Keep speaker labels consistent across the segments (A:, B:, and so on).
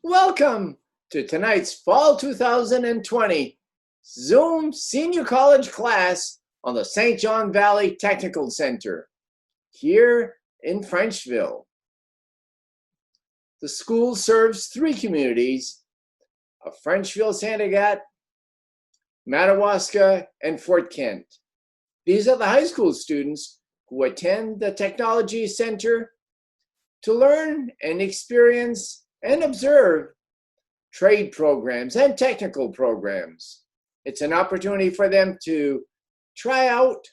A: Welcome to tonight's Fall 2020 Zoom Senior College class on the St. John Valley Technical Center here in Frenchville. The school serves three communities of Frenchville, St. Agathe, Madawaska, and Fort Kent. These are the high school students who attend the Technology Center to learn and experience and observe trade programs and technical programs. It's an opportunity for them to try out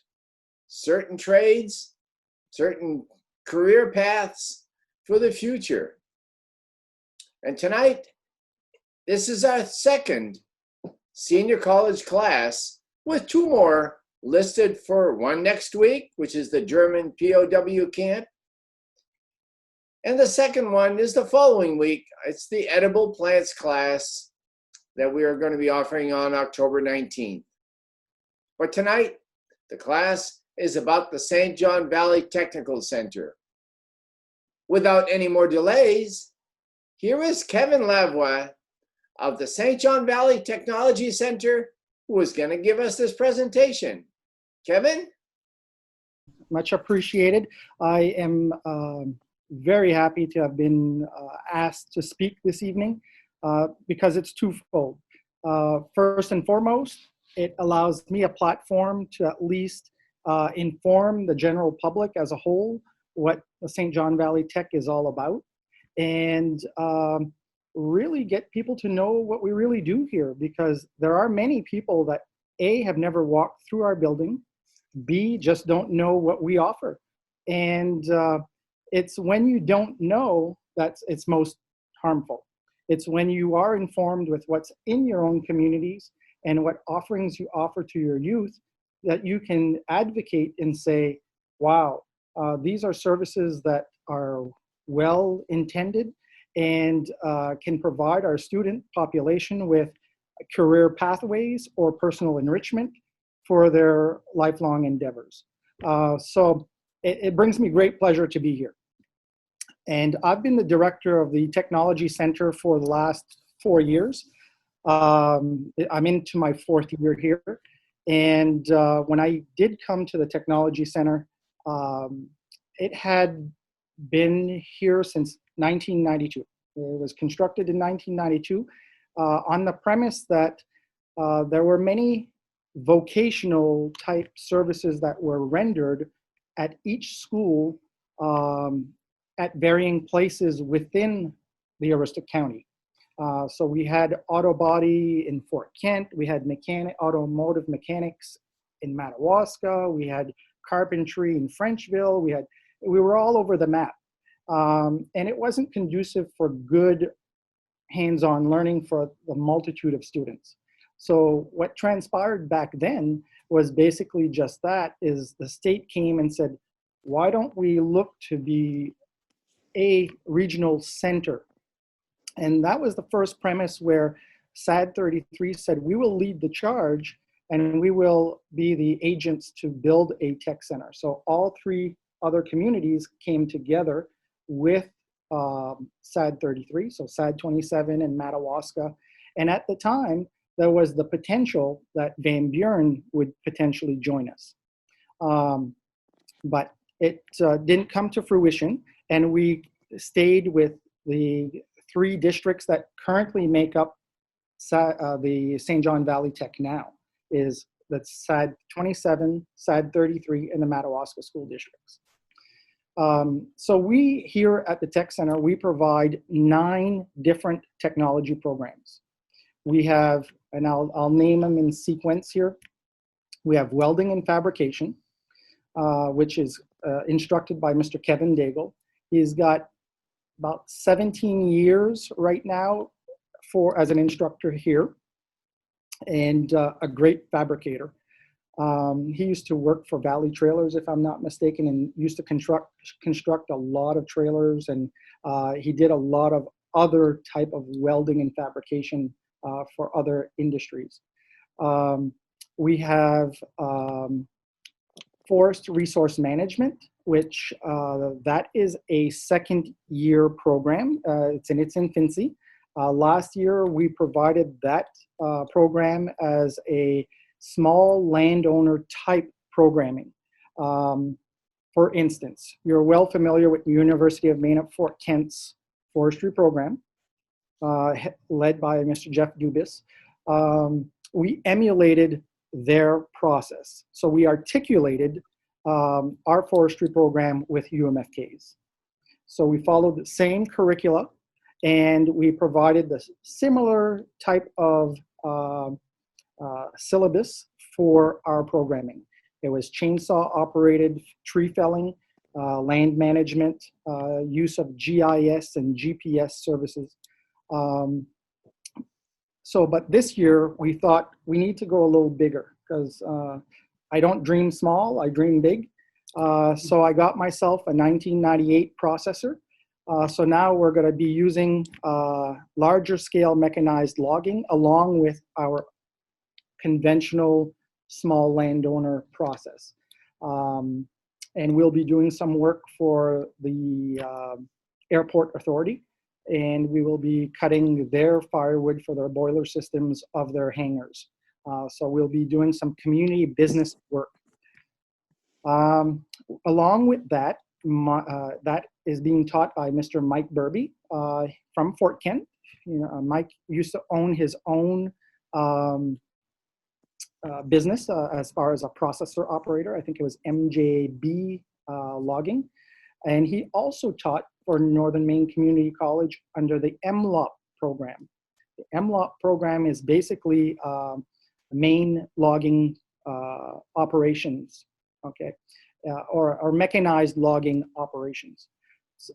A: certain trades, certain career paths for the future. And tonight, this is our second senior college class with two more listed for one next week, which is the German POW camp. And the second one is the following week. It's the edible plants class that we are going to be offering on October 19th. But tonight, the class is about the St. John Valley Technical Center. Without any more delays, here is Kevin Lavoie of the St. John Valley Technology Center, who is going to give us this presentation. Kevin?
B: Much appreciated. I am very happy to have been asked to speak this evening because it's twofold. First and foremost, it allows me a platform to at least inform the general public as a whole what the St. John Valley Tech is all about, and really get people to know what we really do here, because there are many people that A, have never walked through our building, B, just don't know what we offer. And it's when you don't know that it's most harmful. It's when you are informed with what's in your own communities and what offerings you offer to your youth that you can advocate and say, wow, these are services that are well intended and can provide our student population with career pathways or personal enrichment for their lifelong endeavors. So it brings me great pleasure to be here. And I've been the director of the Technology Center for the last 4 years. I'm into my fourth year here. And when I did come to the Technology Center, it had been here since 1992. It was constructed in 1992 on the premise that there were many vocational type services that were rendered at each school at varying places within the Aroostook County. So we had auto body in Fort Kent, we had automotive mechanics in Madawaska, we had carpentry in Frenchville, we were all over the map. And it wasn't conducive for good hands-on learning for the multitude of students. So what transpired back then was basically just that, is the state came and said, why don't we look to be a regional center? And that was the first premise where SAD 33 said, we will lead the charge and we will be the agents to build a tech center. So all three other communities came together with SAD 33, so SAD 27 and Madawaska. And at the time, there was the potential that Van Buren would potentially join us. But it didn't come to fruition, and we stayed with the three districts that currently make up the St. John Valley Tech now, is that's SAD 27, SAD 33, and the Madawaska school districts. So we here at the Tech Center, we provide 9 different technology programs. We have, and I'll name them in sequence here. We have welding and fabrication, which is instructed by Mr. Kevin Daigle. He's got about 17 years right now as an instructor here, and a great fabricator. He used to work for Valley Trailers, if I'm not mistaken, and used to construct a lot of trailers, and he did a lot of other type of welding and fabrication for other industries. We have forest resource management, which that is a second year program. It's in its infancy. Last year, we provided that program as a small landowner type programming. For instance, you're well familiar with the University of Maine at Fort Kent's forestry program, led by Mr. Jeff Dubis. We emulated their process. So we articulated our forestry program with UMFK's. So we followed the same curricula, and we provided the similar type of syllabus for our programming. It was chainsaw operated tree felling, land management, use of GIS and GPS services. But this year we thought we need to go a little bigger, because I don't dream small, I dream big. So I got myself a 1998 processor. So now we're going to be using larger scale mechanized logging along with our conventional small landowner process. And we'll be doing some work for the airport authority, and we will be cutting their firewood for their boiler systems of their hangars. So we'll be doing some community business work. Along with that, that is being taught by Mr. Mike Burby from Fort Kent. Mike used to own his own business as far as a processor operator. I think it was MJB Logging. And he also taught for Northern Maine Community College under the MLOP program. The MLOP program is basically Maine logging operations, okay, or mechanized logging operations.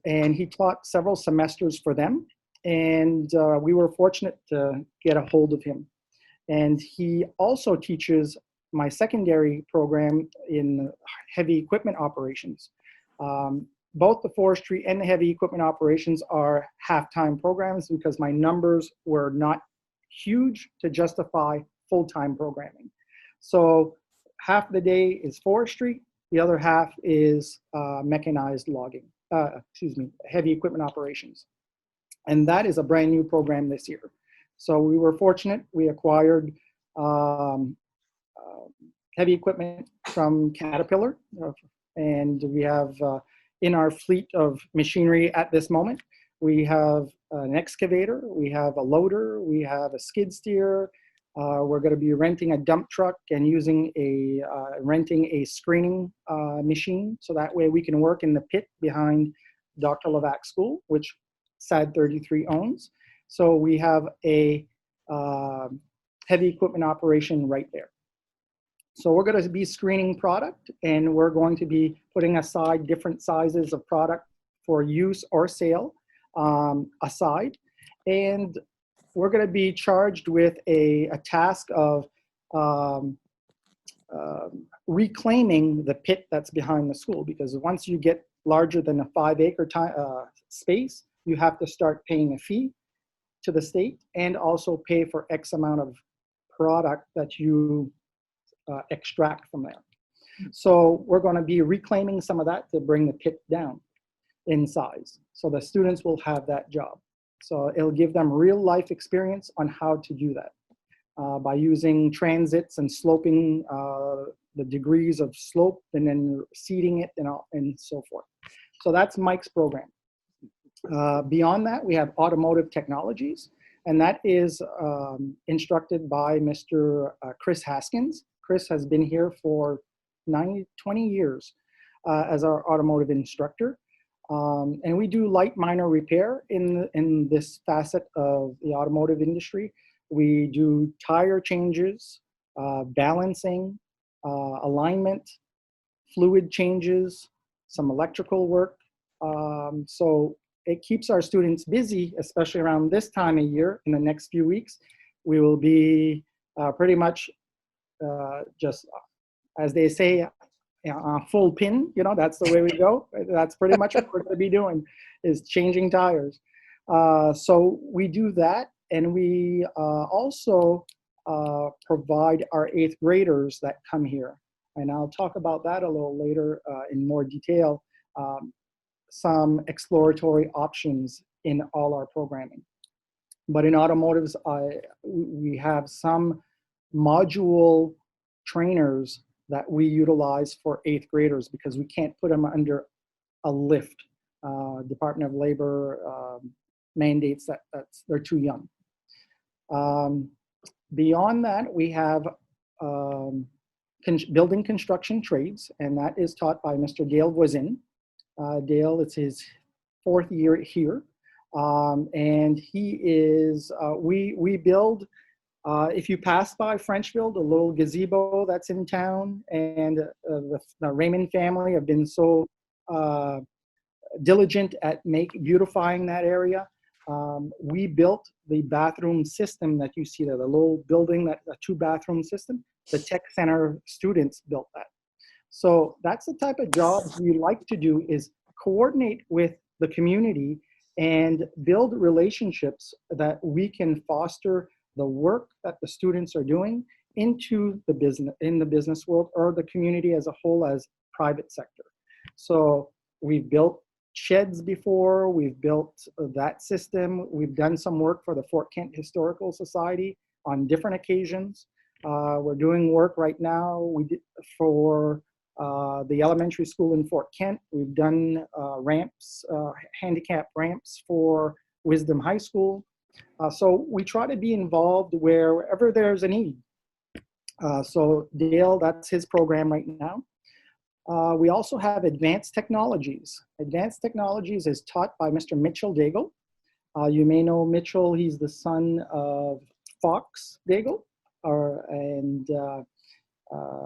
B: And he taught several semesters for them, and we were fortunate to get a hold of him. And he also teaches my secondary program in heavy equipment operations. Both the forestry and the heavy equipment operations are half-time programs because my numbers were not huge to justify full-time programming. So half the day is forestry, the other half is mechanized logging, heavy equipment operations. And that is a brand new program this year. So we were fortunate, we acquired heavy equipment from Caterpillar, and we have in our fleet of machinery at this moment, we have an excavator, we have a loader, we have a skid steer. We're going to be renting a dump truck and using renting a screening machine, so that way we can work in the pit behind Dr. Levac School, which SAD 33 owns. So we have a heavy equipment operation right there. So we're going to be screening product, and we're going to be putting aside different sizes of product for use or sale aside. And we're going to be charged with a task of reclaiming the pit that's behind the school, because once you get larger than a 5-acre space, you have to start paying a fee to the state and also pay for X amount of product that you extract from there. So we're going to be reclaiming some of that to bring the pit down in size. So the students will have that job. So it'll give them real life experience on how to do that by using transits and sloping the degrees of slope and then seeding it and so forth. So that's Mike's program. Beyond that, we have automotive technologies, and that is instructed by Mr. Chris Haskins. Chris has been here for 20 years as our automotive instructor. And we do light minor repair in this facet of the automotive industry. We do tire changes, balancing, alignment, fluid changes, some electrical work. So it keeps our students busy, especially around this time of year. In the next few weeks, we will be pretty much just, as they say, full pin, that's the way we go. That's pretty much what we're going to be doing, is changing tires. So we do that, and we also provide our 8th graders that come here. And I'll talk about that a little later in more detail, some exploratory options in all our programming. But in automotives, we have some module trainers that we utilize for 8th graders because we can't put them under a lift. Department of Labor mandates that they're too young. Beyond that, we have building construction trades, and that is taught by Mr. Dale Voisin. Dale, it's his 4th year here. And he is, we build, if you pass by Frenchville, the little gazebo that's in town, and the Raymond family have been so diligent at beautifying that area. We built the bathroom system that you see there, the little building, that a 2-bathroom system. The tech center students built that. So that's the type of jobs we like to do, is coordinate with the community and build relationships that we can foster the work that the students are doing into the business world, or the community as a whole, as private sector. So we've built sheds before, we've built that system. We've done some work for the Fort Kent Historical Society on different occasions. We're doing work right now. We did for the elementary school in Fort Kent. We've done ramps, handicap ramps for Wisdom High School. So we try to be involved wherever there's a need. So Dale, that's his program right now. We also have advanced technologies. Advanced technologies is taught by Mr. Mitchell Daigle. You may know Mitchell. He's the son of Fox Daigle.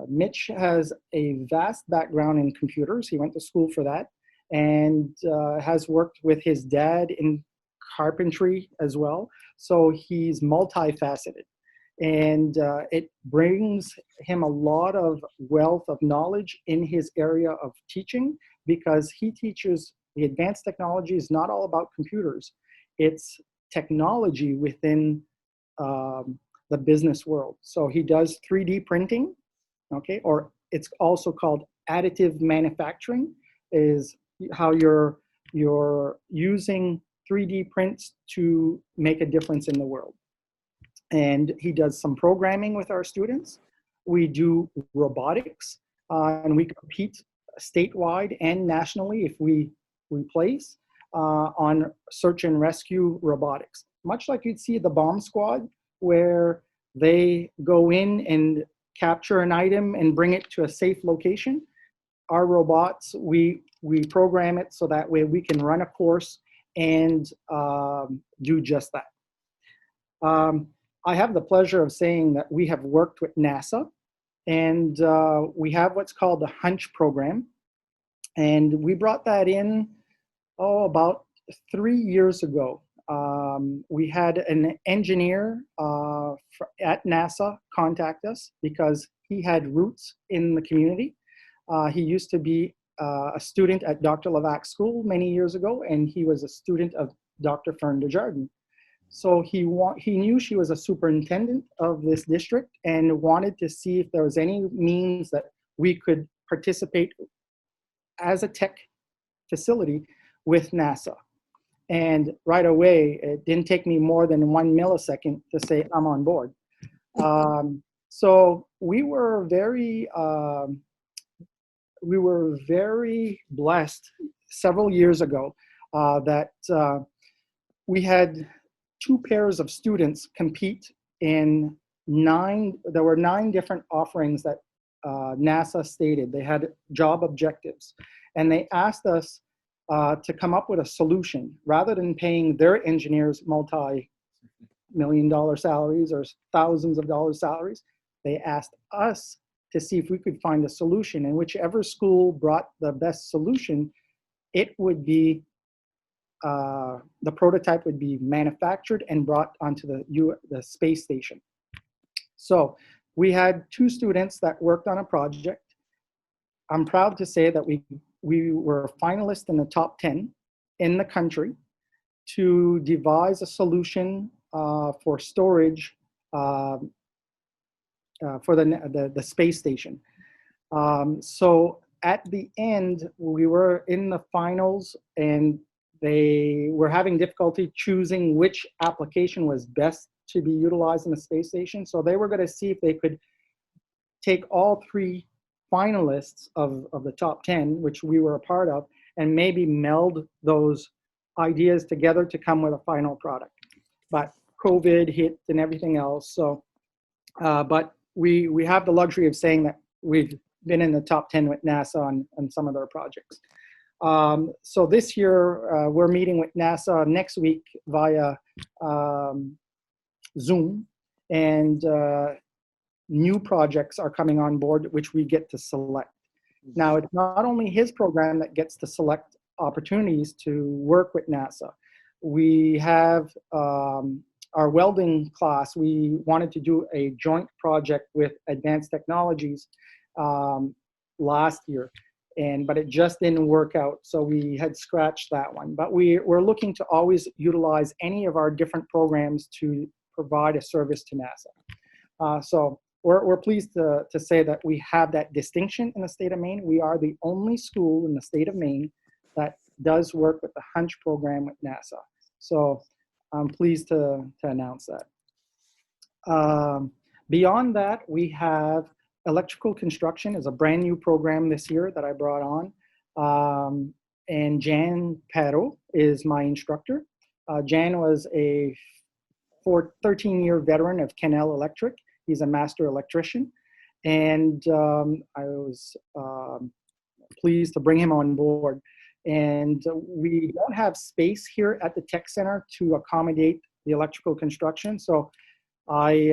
B: Mitch has a vast background in computers. He went to school for that, and has worked with his dad in carpentry as well. So he's multifaceted, and it brings him a lot of wealth of knowledge in his area of teaching, because he teaches the advanced technology is not all about computers. It's technology within the business world. So he does 3D printing, okay, or it's also called additive manufacturing, is how you're using 3D prints to make a difference in the world. And he does some programming with our students. We do robotics, and we compete statewide and nationally if we place on search and rescue robotics. Much like you'd see the bomb squad, where they go in and capture an item and bring it to a safe location. Our robots, we program it so that way we can run a course and do just that. I have the pleasure of saying that we have worked with NASA, and we have what's called the Hunch program. And we brought that in, about 3 years ago. We had an engineer at NASA contact us because he had roots in the community. He used to be a student at Dr. Levac School many years ago, and he was a student of Dr. Fern Desjardins. So he knew she was a superintendent of this district and wanted to see if there was any means that we could participate as a tech facility with NASA. And right away, it didn't take me more than 1 millisecond to say I'm on board. So we were very blessed several years ago that we had 2 pairs of students compete in 9. There were 9 different offerings that NASA stated. They had job objectives, and they asked us to come up with a solution rather than paying their engineers multi-million-dollar salaries or thousands of dollars salaries. They asked us to see if we could find a solution, and whichever school brought the best solution, it would be the prototype would be manufactured and brought onto the space station. So we had 2 students that worked on a project. I'm proud to say that we were finalists in the top 10 in the country to devise a solution for storage for the space station. So at the end, we were in the finals, and they were having difficulty choosing which application was best to be utilized in the space station. So they were going to see if they could take all three finalists of the top 10, which we were a part of, and maybe meld those ideas together to come with a final product. But COVID hit and everything else. So, but we have the luxury of saying that we've been in the top 10 with NASA on some of their projects. So this year, we're meeting with NASA next week via Zoom, and new projects are coming on board, which we get to select. Now, it's not only his program that gets to select opportunities to work with NASA. We have our welding class. We wanted to do a joint project with Advanced Technologies last year, but it just didn't work out, so we had scratched that one. But we're looking to always utilize any of our different programs to provide a service to NASA. So we're pleased to say that we have that distinction in the state of Maine. We are the only school in the state of Maine that does work with the Hunch program with NASA. So I'm pleased to announce that. Beyond that, we have electrical construction is a brand new program this year that I brought on. And Jan Perro is my instructor. Jan was a 13-year veteran of Canal Electric. He's a master electrician. And I was pleased to bring him on board. And we don't have space here at the Tech Center to accommodate the electrical construction. So I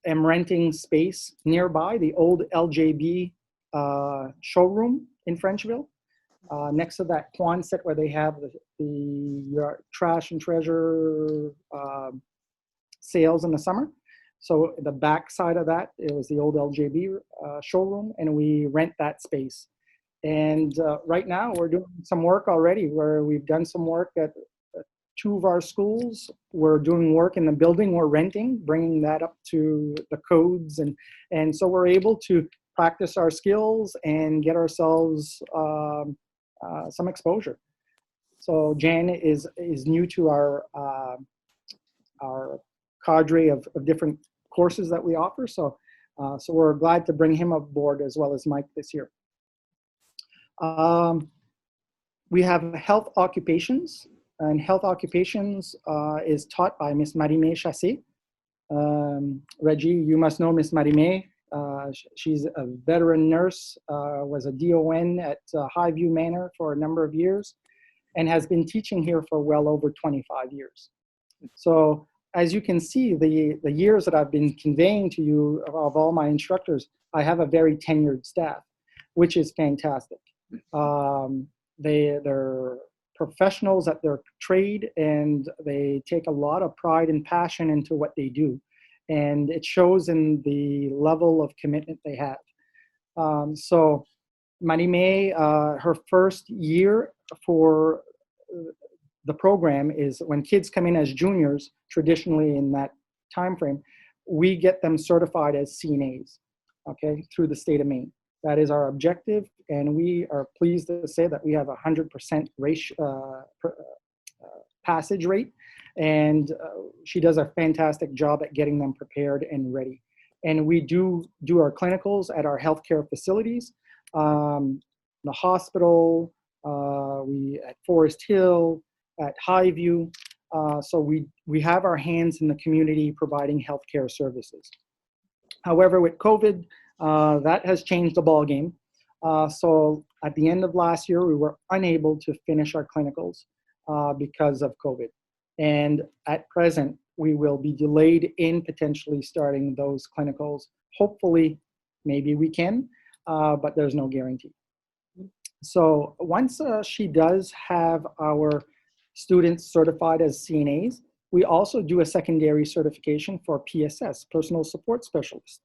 B: am renting space nearby, the old LJB showroom in Frenchville, next to that Quonset where they have the trash and treasure sales in the summer. So the back side of that, it was the old LJB showroom, and we rent that space. And right now we're doing some work already where we've done some work at two of our schools. We're doing work in the building we're renting, bringing that up to the codes. And so we're able to practice our skills and get ourselves some exposure. So Jan is new to our cadre of different courses that we offer. So we're glad to bring him aboard as well as Mike this year. We have health occupations, and health occupations is taught by Miss Marie-May Chassé. Reggie, you must know Miss Marie-May. She's a veteran nurse, was a DON at Highview Manor for a number of years, and has been teaching here for well over 25 years. So as you can see, the years that I've been conveying to you of all my instructors, I have a very tenured staff, which is fantastic. They're professionals at their trade, and they take a lot of pride and passion into what they do. And it shows in the level of commitment they have. So Marie-May, her first year for the program is when kids come in as juniors, traditionally in that time frame, we get them certified as CNAs, okay, through the state of Maine. That is our objective, and we are pleased to say that we have 100% passage rate, and she does a fantastic job at getting them prepared and ready. And we do our clinicals at our healthcare facilities, the hospital, we at Forest Hill, at Highview. So we have our hands in the community providing healthcare services. However, with COVID, that has changed the ballgame. So at the end of last year, we were unable to finish our clinicals because of COVID. And at present, we will be delayed in potentially starting those clinicals. Hopefully, maybe we can, but there's no guarantee. So once she does have our students certified as CNAs, we also do a secondary certification for PSS, Personal Support Specialist.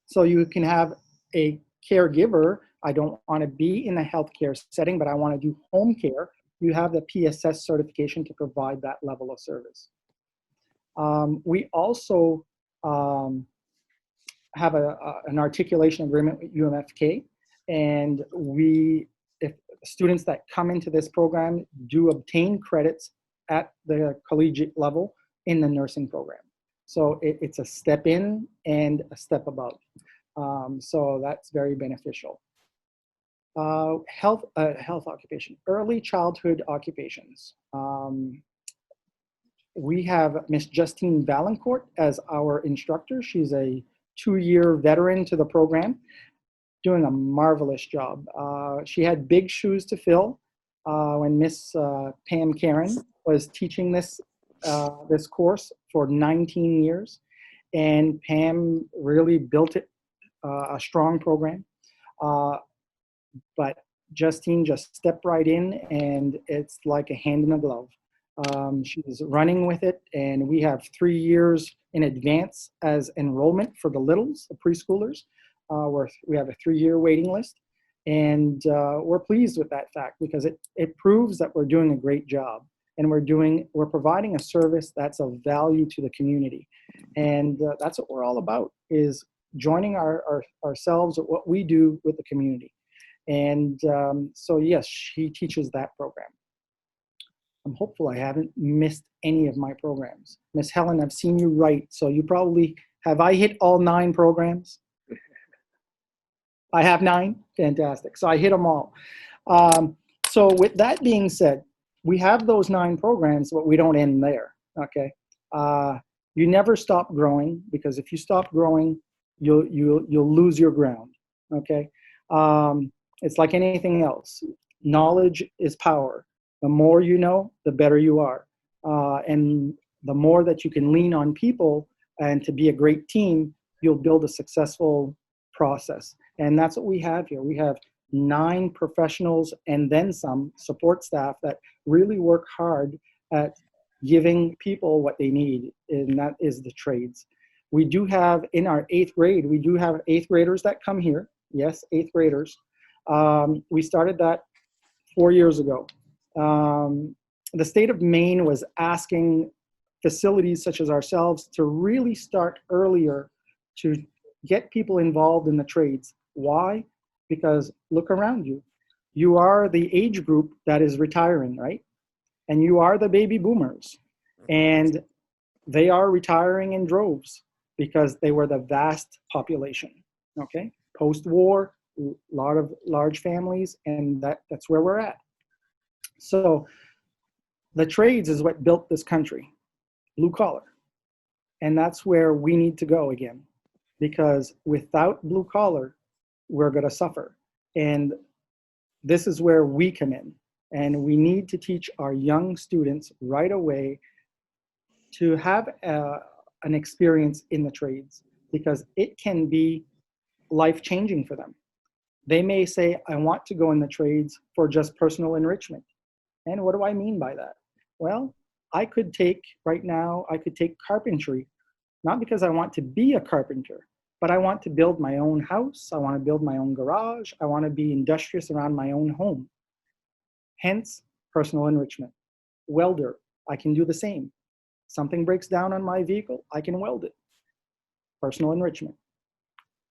B: So you can have a caregiver. I don't want to be in a healthcare setting, but I want to do home care. You have the PSS certification to provide that level of service. We also have an articulation agreement with UMFK, and if students that come into this program do obtain credits at the collegiate level in the nursing program. So it's a step in and a step above. So that's very beneficial. Health occupation, early childhood occupations. We have Miss Justine Valancourt as our instructor. She's a 2-year veteran to the program, doing a marvelous job. She had big shoes to fill when Miss Pam Karen was teaching this course for 19 years. And Pam really built it a strong program. But Justine just stepped right in, and it's like a hand in a glove. She's running with it, and we have 3 years in advance as enrollment for the littles, the preschoolers. We have a 3-year waiting list, and we're pleased with that fact because it proves that we're doing a great job, and we're providing a service that's of value to the community, and that's what we're all about, is joining ourselves at what we do with the community. And so yes, she teaches that program. I'm hopeful I haven't missed any of my programs. Miss Helen, I've seen you write, so you probably, have I hit all 9 programs? I have 9? Fantastic. So I hit them all. So with that being said, we have those 9 programs, but we don't end there, okay? You never stop growing, because if you stop growing, you'll lose your ground, okay? It's like anything else. Knowledge is power. The more you know, the better you are. And the more that you can lean on people and to be a great team, you'll build a successful process. And that's what we have here. We have 9 professionals and then some support staff that really work hard at giving people what they need, and that is the trades. We do have, in our 8th grade, we do have 8th graders that come here. Yes, 8th graders. We started that 4 years ago. The state of Maine was asking facilities such as ourselves to really start earlier to get people involved in the trades. Why? Because look around you. You are the age group that is retiring, right? And you are the baby boomers. And they are retiring in droves because they were the vast population, okay? Post-war, a lot of large families, and that's where we're at. So the trades is what built this country, blue collar. And that's where we need to go again, because without blue collar, we're going to suffer. And this is where we come in. And we need to teach our young students right away to have an experience in the trades, because it can be life-changing for them. They may say, I want to go in the trades for just personal enrichment. And what do I mean by that? Well, I could take carpentry, not because I want to be a carpenter, but I want to build my own house. I want to build my own garage. I want to be industrious around my own home. Hence, personal enrichment. Welder, I can do the same. Something breaks down on my vehicle, I can weld it. Personal enrichment.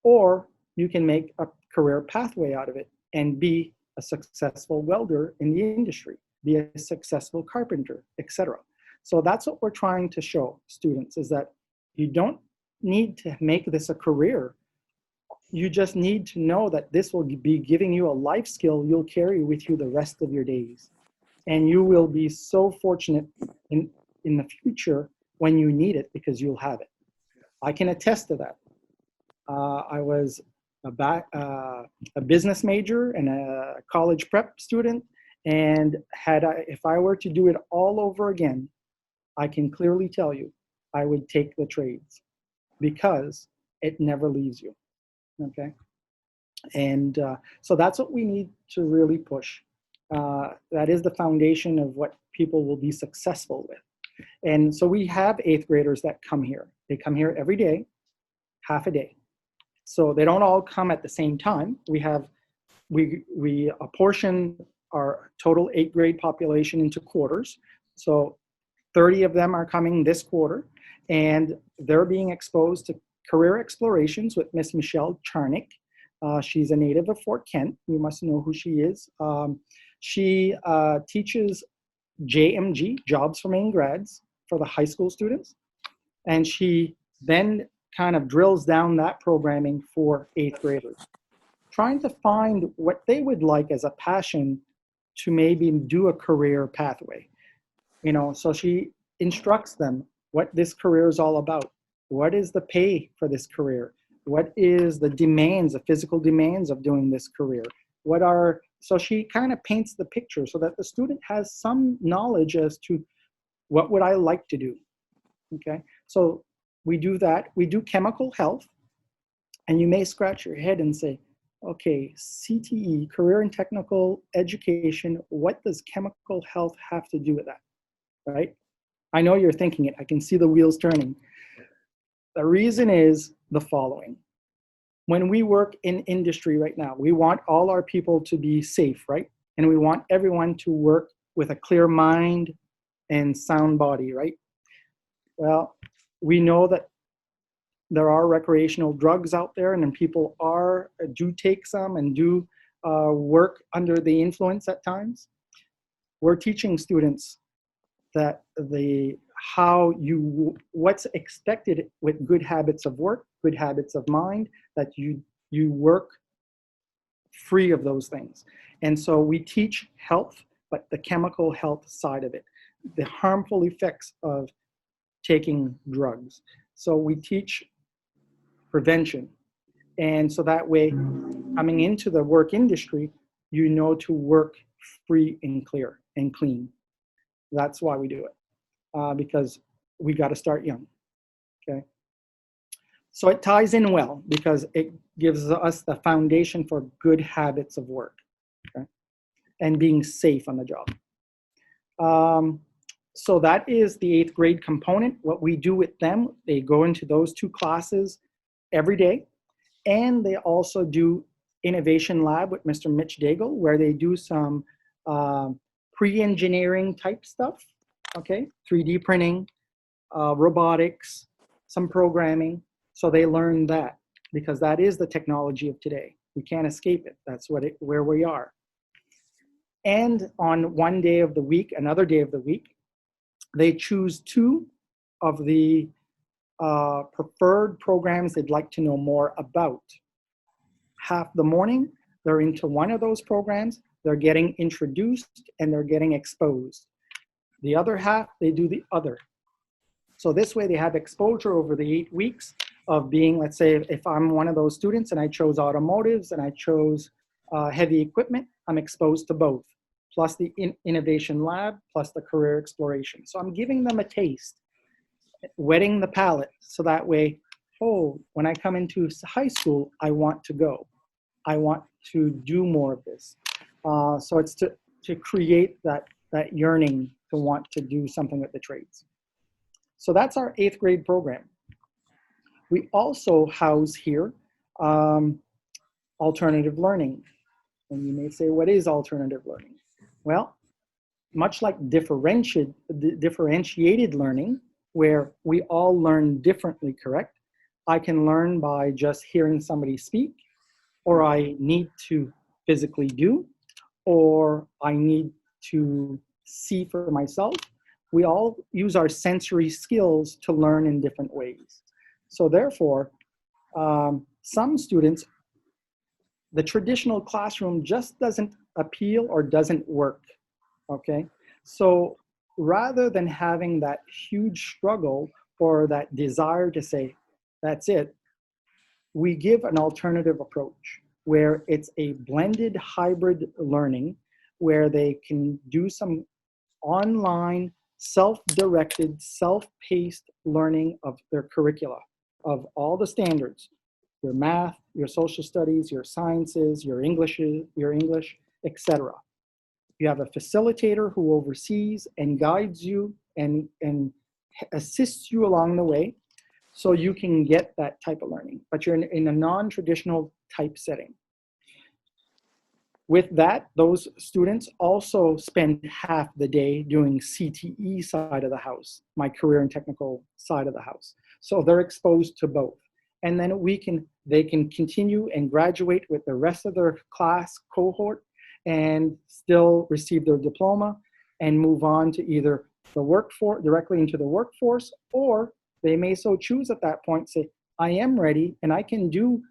B: Or you can make a career pathway out of it and be a successful welder in the industry, be a successful carpenter, etc. So that's what we're trying to show students, is that you don't need to make this a career. You just need to know that this will be giving you a life skill you'll carry with you the rest of your days. And you will be so fortunate in the future when you need it, because you'll have it. I can attest to that. I was a business major and a college prep student, and if I were to do it all over again, I can clearly tell you I would take the trades, because it never leaves you, okay? And so that's what we need to really push. That is the foundation of what people will be successful with. And so we have 8th graders that come here. They come here every day, half a day. So they don't all come at the same time. We apportion our total 8th grade population into quarters. So 30 of them are coming this quarter, and they're being exposed to career explorations with Miss Michelle Charnick. She's a native of Fort Kent. You must know who she is. She teaches JMG, Jobs for Maine Grads, for the high school students. And she then kind of drills down that programming for 8th graders, trying to find what they would like as a passion to maybe do a career pathway. You know, so she instructs them what this career is all about. What is the pay for this career? What is the demands, the physical demands of doing this career? So she kind of paints the picture so that the student has some knowledge as to what would I like to do, okay? So we do that. We do chemical health, and you may scratch your head and say, okay, CTE, career and technical education, what does chemical health have to do with that, right? I know you're thinking it. I can see the wheels turning. The reason is the following. When we work in industry right now, we want all our people to be safe, right? And we want everyone to work with a clear mind and sound body, right? Well, we know that there are recreational drugs out there, and then people do take some and do work under the influence at times. We're teaching students that what's expected with good habits of work, good habits of mind, that you work free of those things. And so we teach health, but the chemical health side of it, the harmful effects of taking drugs. So we teach prevention. And so that way, coming into the work industry, you know to work free and clear and clean. That's why we do it, because we got to start young, okay? So it ties in well because it gives us the foundation for good habits of work, okay? And being safe on the job. So that is the 8th grade component. What we do with them, they go into those 2 classes every day. And they also do Innovation Lab with Mr. Mitch Daigle, where they do some pre-engineering type stuff, okay? 3D printing, robotics, some programming. So they learn that because that is the technology of today. We can't escape it. That's where we are. And on one day of the week, another day of the week, they choose 2 of the preferred programs they'd like to know more about. Half the morning, they're into one of those programs, they're getting introduced and they're getting exposed. The other half, they do the other. So this way they have exposure over the 8 weeks of being, let's say, if I'm one of those students and I chose automotives and I chose heavy equipment, I'm exposed to both, plus the Innovation Lab, plus the career exploration. So I'm giving them a taste, wetting the palate, so that way, when I come into high school, I want to go. I want to do more of this. So it's to create that yearning to want to do something with the trades. So that's our 8th grade program. We also house here alternative learning. And you may say, what is alternative learning? Well, much like differentiated learning, where we all learn differently, correct? I can learn by just hearing somebody speak, or I need to physically do, or I need to see for myself. We all use our sensory skills to learn in different ways. So therefore, some students, the traditional classroom just doesn't appeal or doesn't work, okay? So rather than having that huge struggle or that desire to say, that's it, we give an alternative approach where it's a blended hybrid learning where they can do some online, self-directed, self-paced learning of their curricula, of all the standards, your math, your social studies, your sciences, your English, etc. You have a facilitator who oversees and guides you and assists you along the way so you can get that type of learning, but you're in a non-traditional type setting. With that, those students also spend half the day doing CTE side of the house, my career and technical side of the house. So they're exposed to both. and then they can continue and graduate with the rest of their class cohort and still receive their diploma and move on to either the workforce, directly into the workforce, or they may so choose at that point, say, I am ready and I can do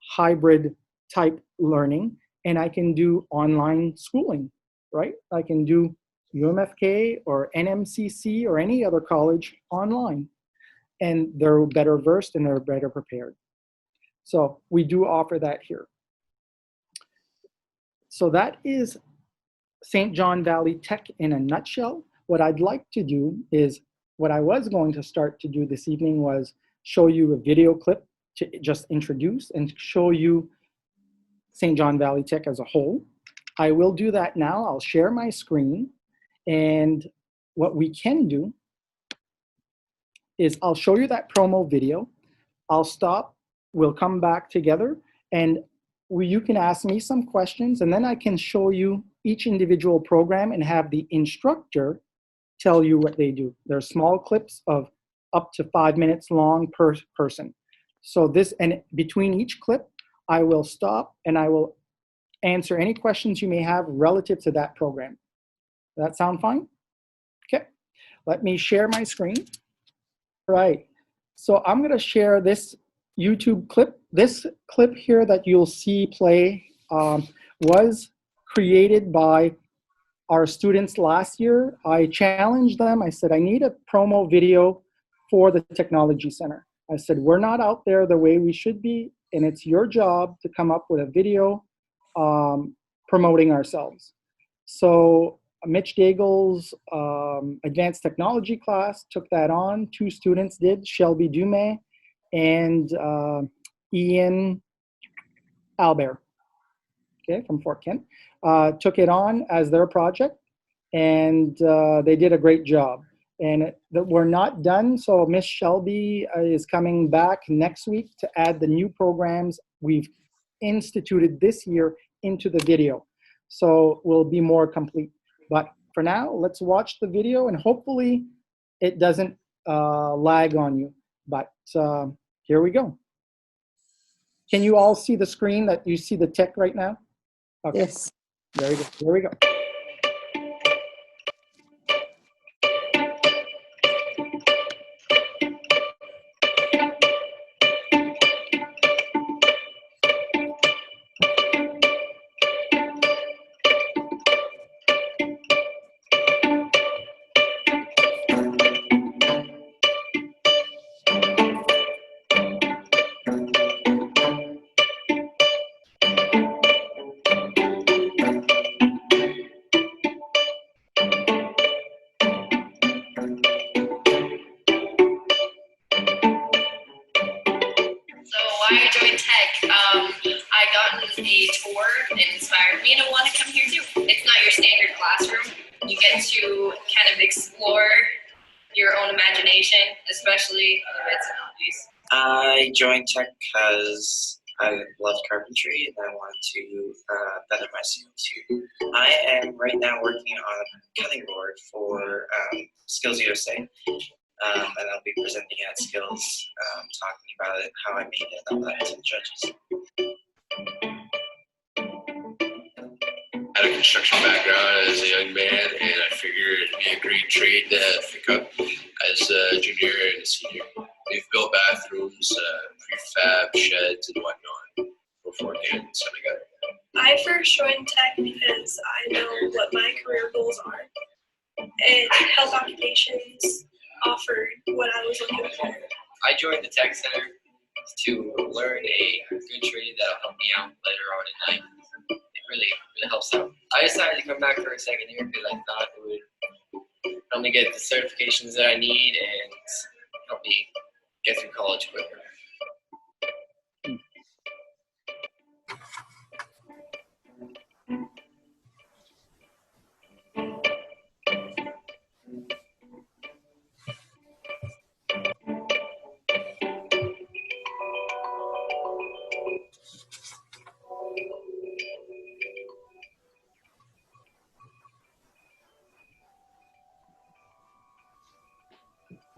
B: hybrid type learning and I can do online schooling, right? I can do UMFK or NMCC or any other college online, and they're better versed and they're better prepared. So we do offer that here. So that is St. John Valley Tech in a nutshell. What I'd like to do is, what I was going to start to do this evening was show you a video clip to just introduce and show you St. John Valley Tech as a whole. I will do that now. I'll share my screen, and what we can do is I'll show you that promo video. I'll stop, we'll come back together, and you can ask me some questions, and then I can show you each individual program and have the instructor tell you what they do. They're small clips of up to 5 minutes long per person. So this, and between each clip, I will stop and I will answer any questions you may have relative to that program. Does that sound fine? Okay, let me share my screen. Right, so I'm gonna share this YouTube clip. This clip here that you'll see play was created by our students last year. I challenged them. I said, I need a promo video for the Technology Center. I said, we're not out there the way we should be, and it's your job to come up with a video promoting ourselves. So Mitch Daigle's advanced technology class took that on. 2 students did, Shelby Dumais and Ian Albert, okay, from Fort Kent, took it on as their project, and they did a great job. And we're not done, so Miss Shelby is coming back next week to add the new programs we've instituted this year into the video. So we'll be more complete. But for now, let's watch the video, and hopefully it doesn't lag on you. But here we go. Can you all see the screen that you see the tech right now? Okay.
C: Yes.
B: Very good. Here we go.
D: Why I joined tech, I got a tour and inspired me to want to come here too. It's not your standard classroom. You get to kind of explore your own imagination, especially on the red technologies.
E: I joined tech because I love carpentry and I wanted to better my skills here. I am right now working on a cutting board for Skills USA. And I'll be presenting at Skills, talking about it, how I made it, all that to the judges.
F: I had a construction background as a young man, and I figured it'd be a great trade to pick up as a junior and a senior. We've built bathrooms, prefab sheds, and whatnot before getting semi-gut.
G: I first joined tech because I know what my career goals are, and health occupations offered what I was looking for.
H: I joined the tech center to learn a good trade that'll help me out later on in life. It really helps out. I decided to come back for a second year because I thought it would help me get the certifications that I need and help me get through college quicker.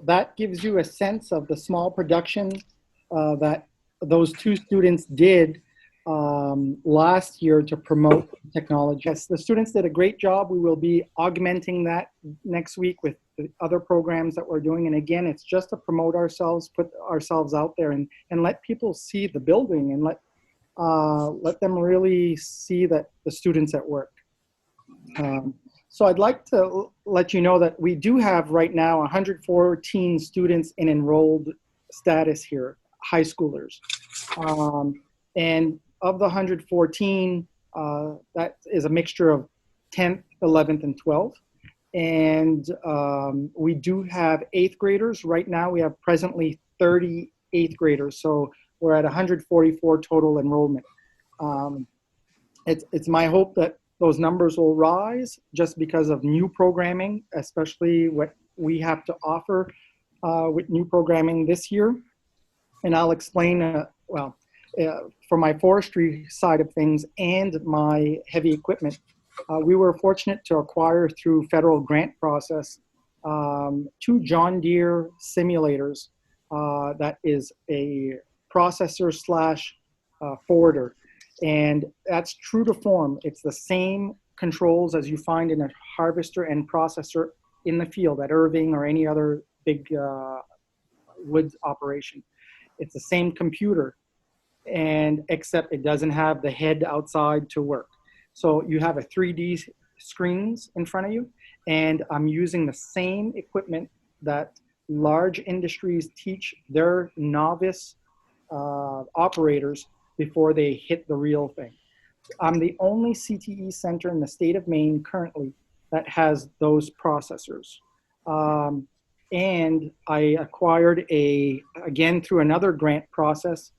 B: That gives you a sense of the small production that those two students did last year to promote technology. Yes, the students did a great job. We will be augmenting that next week with the other programs that we're doing. And again, it's just to promote ourselves, put ourselves out there, and let people see the building, and let them really see that the students at work. So I'd like to let you know that we do have right now 114 students in enrolled status here, high schoolers. And of the 114, that is a mixture of 10th, 11th, and 12th. And we do have 8th graders. Right now we have presently 30 8th graders. So we're at 144 total enrollment. It's my hope that those numbers will rise just because of new programming, especially what we have to offer with new programming this year. And I'll explain, for my forestry side of things and my heavy equipment, we were fortunate to acquire through federal grant process 2 John Deere simulators that is a processor slash forwarder. And that's true to form. It's the same controls as you find in a harvester and processor in the field at Irving or any other big woods operation. It's the same computer, and except it doesn't have the head outside to work. So you have a 3D screens in front of you, and I'm using the same equipment that large industries teach their novice operators before they hit the real thing. I'm the only CTE center in the state of Maine currently that has those processors. And I acquired again through another grant process,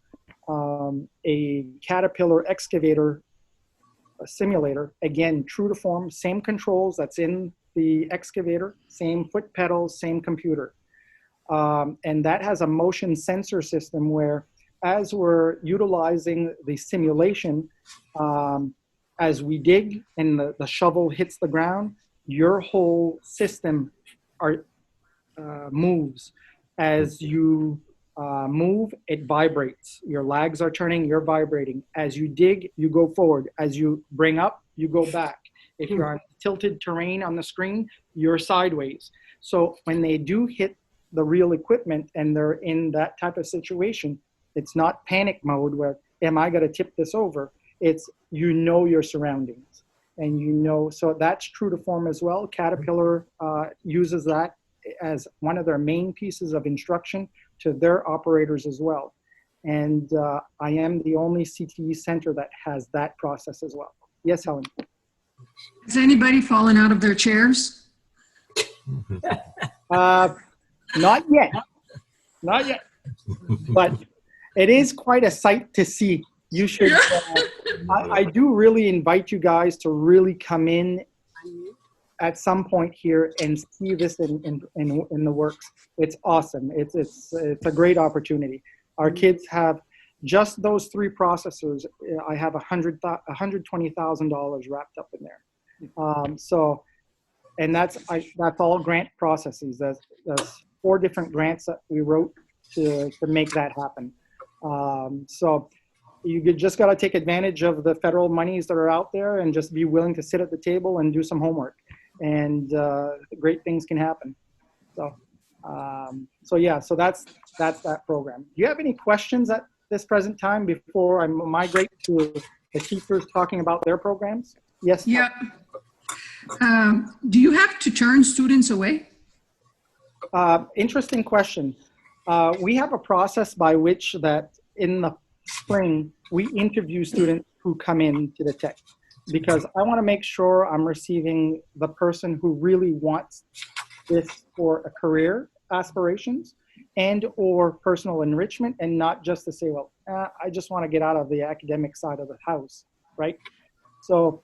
B: a Caterpillar excavator simulator, again, true to form, same controls that's in the excavator, same foot pedals, same computer. And that has a motion sensor system where, as we're utilizing the simulation, as we dig and the shovel hits the ground, your whole system moves. As you move, it vibrates. Your legs are turning, you're vibrating. As you dig, you go forward. As you bring up, you go back. If you're on tilted terrain on the screen, you're sideways. So when they do hit the real equipment and they're in that type of situation, it's not panic mode where, am I going to tip this over? It's, your surroundings. And so that's true to form as well. Caterpillar uses that as one of their main pieces of instruction to their operators as well. And I am the only CTE center that has that process as well. Yes, Helen?
C: Has anybody fallen out of their chairs?
B: Not yet. Not yet. But it is quite a sight to see. You should, I do really invite you guys to really come in at some point here and see this in the works. It's awesome. It's a great opportunity. Our kids have just those 3 processors. I have $120,000 wrapped up in there. And that's all grant processes. There's 4 different grants that we wrote to make that happen. So you just got to take advantage of the federal monies that are out there and just be willing to sit at the table and do some homework, and great things can happen. So that's that program. Do you have any questions at this present time before I migrate to the teachers talking about their programs? Yes.
C: Yeah. Do you have to turn students away?
B: Interesting question. We have a process by which that in the spring, we interview students who come into the tech, because I want to make sure I'm receiving the person who really wants this for a career aspirations and or personal enrichment, and not just to say, well, I just want to get out of the academic side of the house, right? So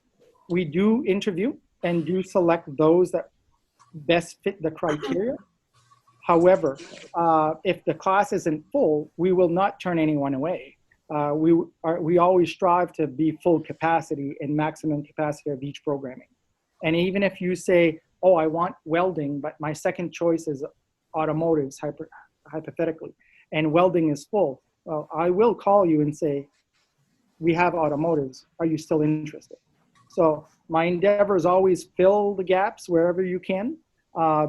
B: we do interview and do select those that best fit the criteria. However, if the class isn't full, we will not turn anyone away. We always strive to be full capacity and maximum capacity of each programming. And even if you say, oh, I want welding, but my second choice is automotives, hypothetically, and welding is full, well, I will call you and say, we have automotives. Are you still interested? So my endeavor is always fill the gaps wherever you can,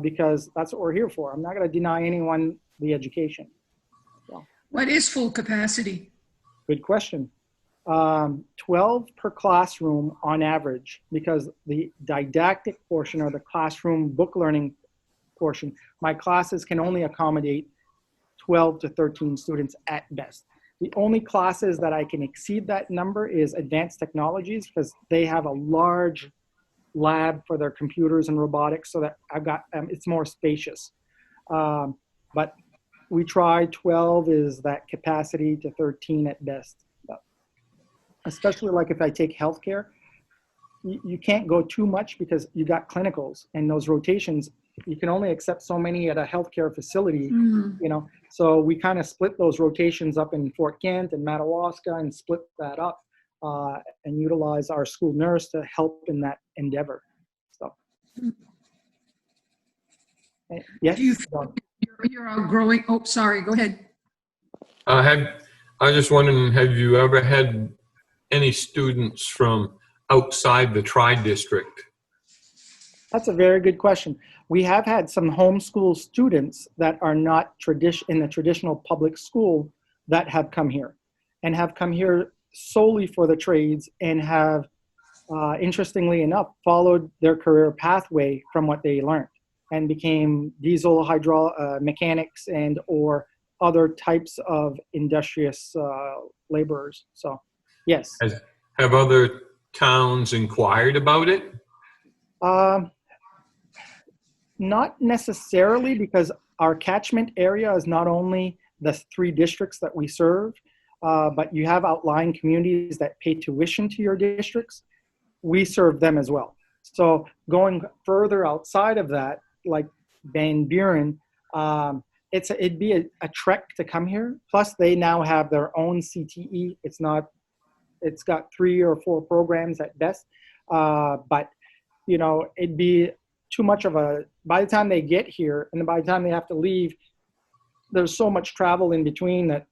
B: because that's what we're here for. I'm not going to deny anyone the education. So,
C: What is full capacity?
B: good question. 12 per classroom on average, because the didactic portion or the classroom book learning portion, my classes can only accommodate 12 to 13 students at best. The only classes that I can exceed that number is advanced technologies, because they have a large lab for their computers and robotics, so that I've got, it's more spacious. But we try 12 is that capacity to 13 at best. Especially like if I take healthcare, you can't go too much because you got clinicals and those rotations. You can only accept so many at a healthcare facility, you know. So we kind of split those rotations up in Fort Kent and Madawaska and split that up and utilize our school nurse to help in that endeavor. So, yes.
C: Do you feel you're outgrowing? Oh, sorry. Go ahead.
I: I was just wondering, have you ever had any students from outside the tri-district?
B: That's a very good question. We have had some homeschool students that are not in the traditional public school that have come here, and have come here solely for the trades, and have, interestingly enough, followed their career pathway from what they learned and became diesel mechanics and or other types of industrious laborers. So, yes.
I: Have other towns inquired about it?
B: Not necessarily, because our catchment area is not only the 3 districts that we serve, but you have outlying communities that pay tuition to your districts. We serve them as well. So going further outside of that, like Van Buren, it'd be a trek to come here. Plus, they now have their own CTE. It's got 3 or 4 programs at best, but you know, it'd be too much of by the time they get here and by the time they have to leave, there's so much travel in between that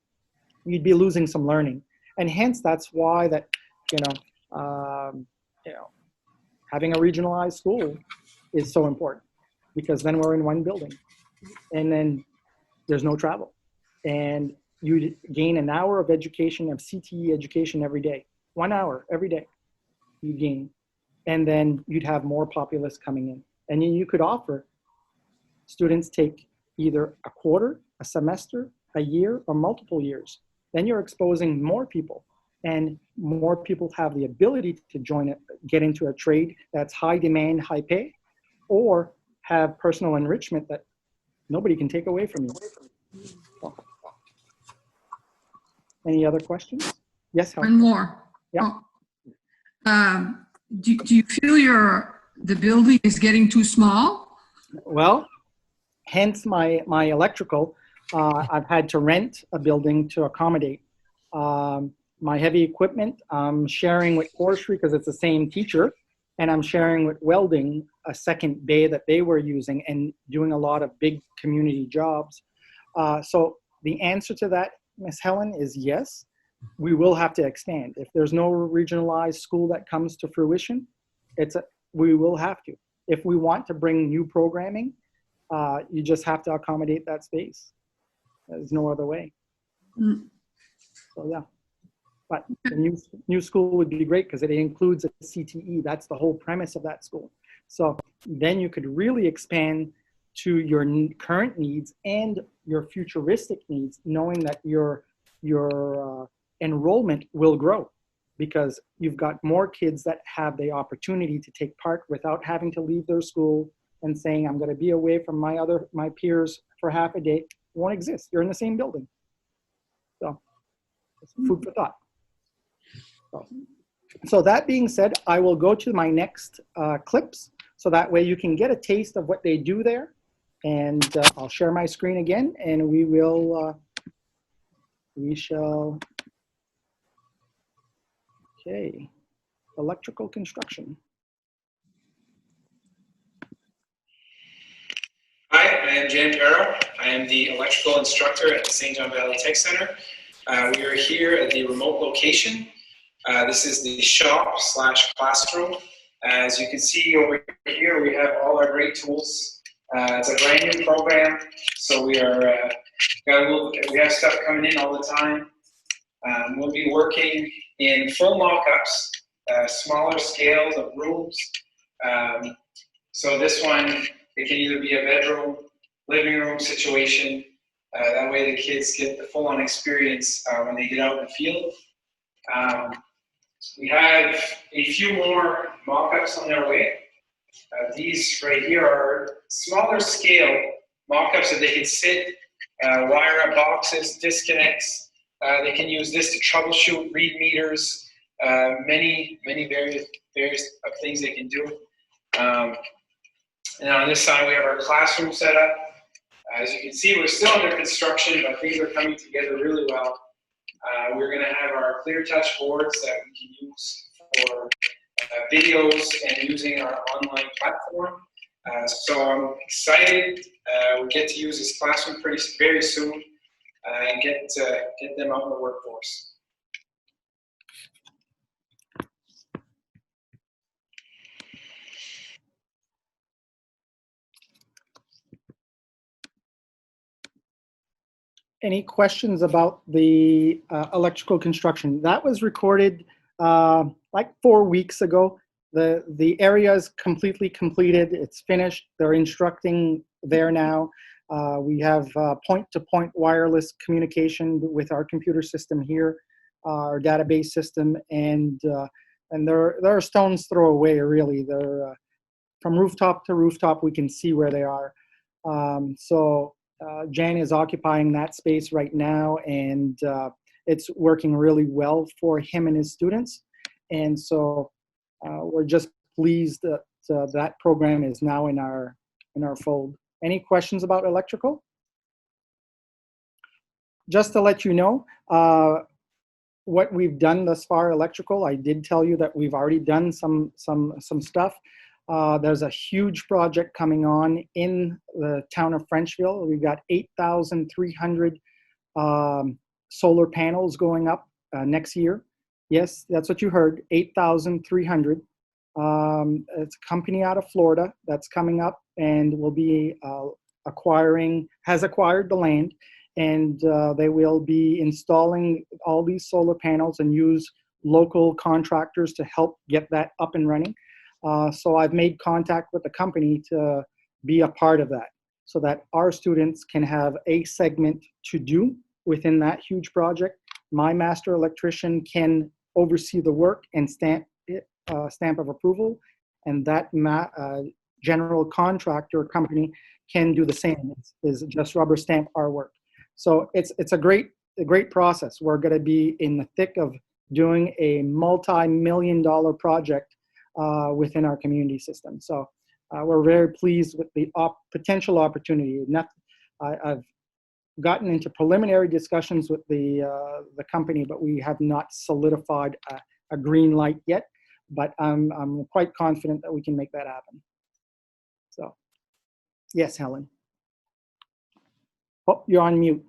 B: you'd be losing some learning. And hence, that's why that, having a regionalized school is so important, because then we're in one building and then there's no travel. And you'd gain an hour of education, of CTE education every day. 1 hour every day you gain. And then you'd have more populace coming in. And then you could offer students take either a quarter, a semester, a year, or multiple years. Then you're exposing more people, and more people have the ability to get into a trade that's high demand, high pay, or have personal enrichment that nobody can take away from you. So. Any other questions? Yes,
C: One more.
B: Yeah.
C: Oh. Do you feel the building is getting too small?
B: Well, hence my electrical. I've had to rent a building to accommodate my heavy equipment. I'm sharing with forestry because it's the same teacher, and I'm sharing with welding a second bay that they were using and doing a lot of big community jobs. So the answer to that, Ms. Helen, is yes. We will have to expand. If there's no regionalized school that comes to fruition, we will have to. If we want to bring new programming, you just have to accommodate that space. There's no other way. So yeah, but the new school would be great because it includes a CTE. That's the whole premise of that school. So then you could really expand to your current needs and your futuristic needs, knowing that your enrollment will grow because you've got more kids that have the opportunity to take part without having to leave their school and saying, I'm going to be away from my peers for half a day. It won't exist. You're in the same building. So it's food for thought. So that being said, I will go to my next clips. So that way you can get a taste of what they do there. And I'll share my screen again, and we shall, okay, electrical construction.
J: Hi, I am Jan Perro. I am the electrical instructor at the St. John Valley Tech Center. We are here at the remote location. This is the shop/classroom. As you can see over here, we have all our great tools. It's a brand new program, so we have stuff coming in all the time. We'll be working in full mock-ups, smaller scales of rooms. So this one, it can either be a bedroom, living room situation. That way the kids get the full-on experience when they get out in the field. We have a few more mock-ups on their way. These right here are smaller scale mock-ups that they can sit, wire up boxes, disconnects. They can use this to troubleshoot, read meters, many various things they can do. And on this side, we have our classroom set up. As you can see, we're still under construction, but things are coming together really well. We're going to have our clear touch boards that we can use for videos and using our online platform. So I'm excited. We get to use this classroom very soon and get them out in the workforce.
B: Any questions about the electrical construction? That was recorded like 4 weeks ago. The area is completely completed. It's finished. They're instructing there now. We have point-to-point wireless communication with our computer system here, our database system, and they're a stone's throw away, really. They're from rooftop to rooftop. We can see where they are. Jan is occupying that space right now, and it's working really well for him and his students. And so we're just pleased that that program is now in our fold. Any questions about electrical? Just to let you know what we've done thus far electrical. I did tell you that we've already done some stuff. There's a huge project coming on in the town of Frenchville. We've got 8,300 solar panels going up next year. Yes, that's what you heard, 8,300. It's a company out of Florida that's coming up and will be has acquired the land, and they will be installing all these solar panels and use local contractors to help get that up and running. So I've made contact with the company to be a part of that, so that our students can have a segment to do within that huge project. My master electrician can oversee the work and stamp of approval, and that general contractor company can do the same, is just rubber stamp our work. So it's a great process. We're going to be in the thick of doing a multi-million-dollar project within our community system. So we're very pleased with the potential opportunity. I've gotten into preliminary discussions with the company, but we have not solidified a green light yet. But I'm quite confident that we can make that happen. So, yes, Helen. Oh, you're on mute.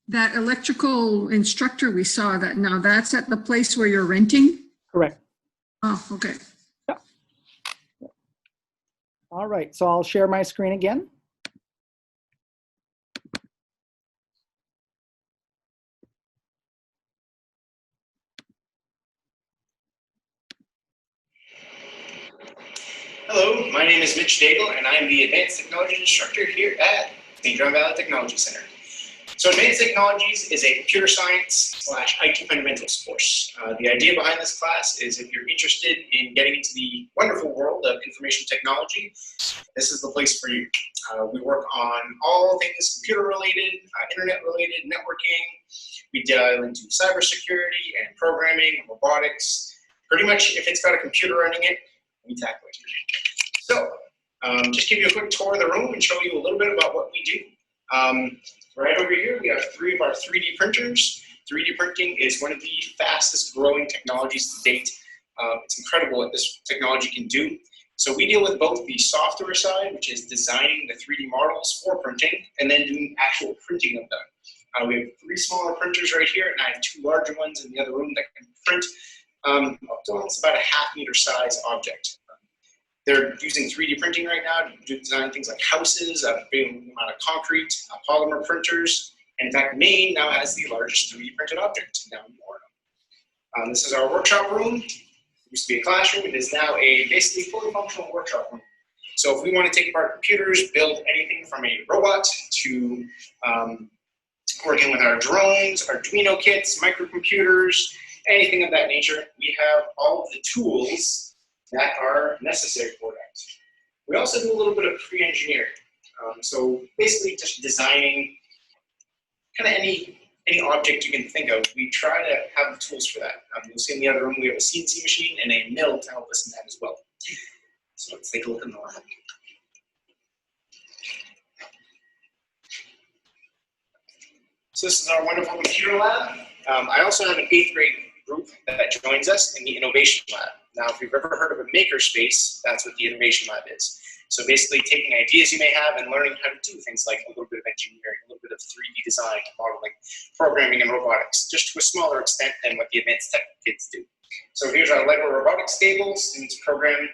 C: That electrical instructor we saw, that now that's at the place where you're renting?
B: Correct.
C: Oh, okay.
B: Yeah. All right, so I'll share my screen again.
K: Hello, my name is Mitch Daigle, and I am the Advanced Technology Instructor here at St. John Valley Technology Center. So Advanced Technologies is a computer science/IT fundamentals course. The idea behind this class is if you're interested in getting into the wonderful world of information technology, this is the place for you. We work on all things computer-related, internet-related, networking. We dive into cybersecurity and programming, robotics. Pretty much if it's got a computer running it, we tackle it. So just give you a quick tour of the room and show you a little bit about what we do. Right over here, we have 3 of our 3D printers. 3D printing is one of the fastest growing technologies to date. It's incredible what this technology can do. So we deal with both the software side, which is designing the 3D models for printing, and then doing actual printing of them. We have 3 smaller printers right here, and I have 2 larger ones in the other room that can print up to almost about a half-meter size object. They're using 3D printing right now to design things like houses, a big amount of concrete, polymer printers, and in fact, Maine now has the largest 3D printed object down in Florida. This is our workshop room. It used to be a classroom. It is now a basically fully functional workshop room. So if we want to take apart computers, build anything from a robot to working with our drones, Arduino kits, microcomputers, anything of that nature, we have all of the tools that are necessary for that. We also do a little bit of pre-engineering. So basically just designing kind of any object you can think of. We try to have the tools for that. You'll see in the other room we have a CNC machine and a mill to help us in that as well. So let's take a look in the lab. So this is our wonderful computer lab. I also have an 8th grade group that joins us in the innovation lab. Now, if you've ever heard of a makerspace, that's what the innovation lab is. So basically taking ideas you may have and learning how to do things like a little bit of engineering, a little bit of 3D design, modeling, programming, and robotics, just to a smaller extent than what the advanced tech kids do. So here's our LEGO robotics table. Students program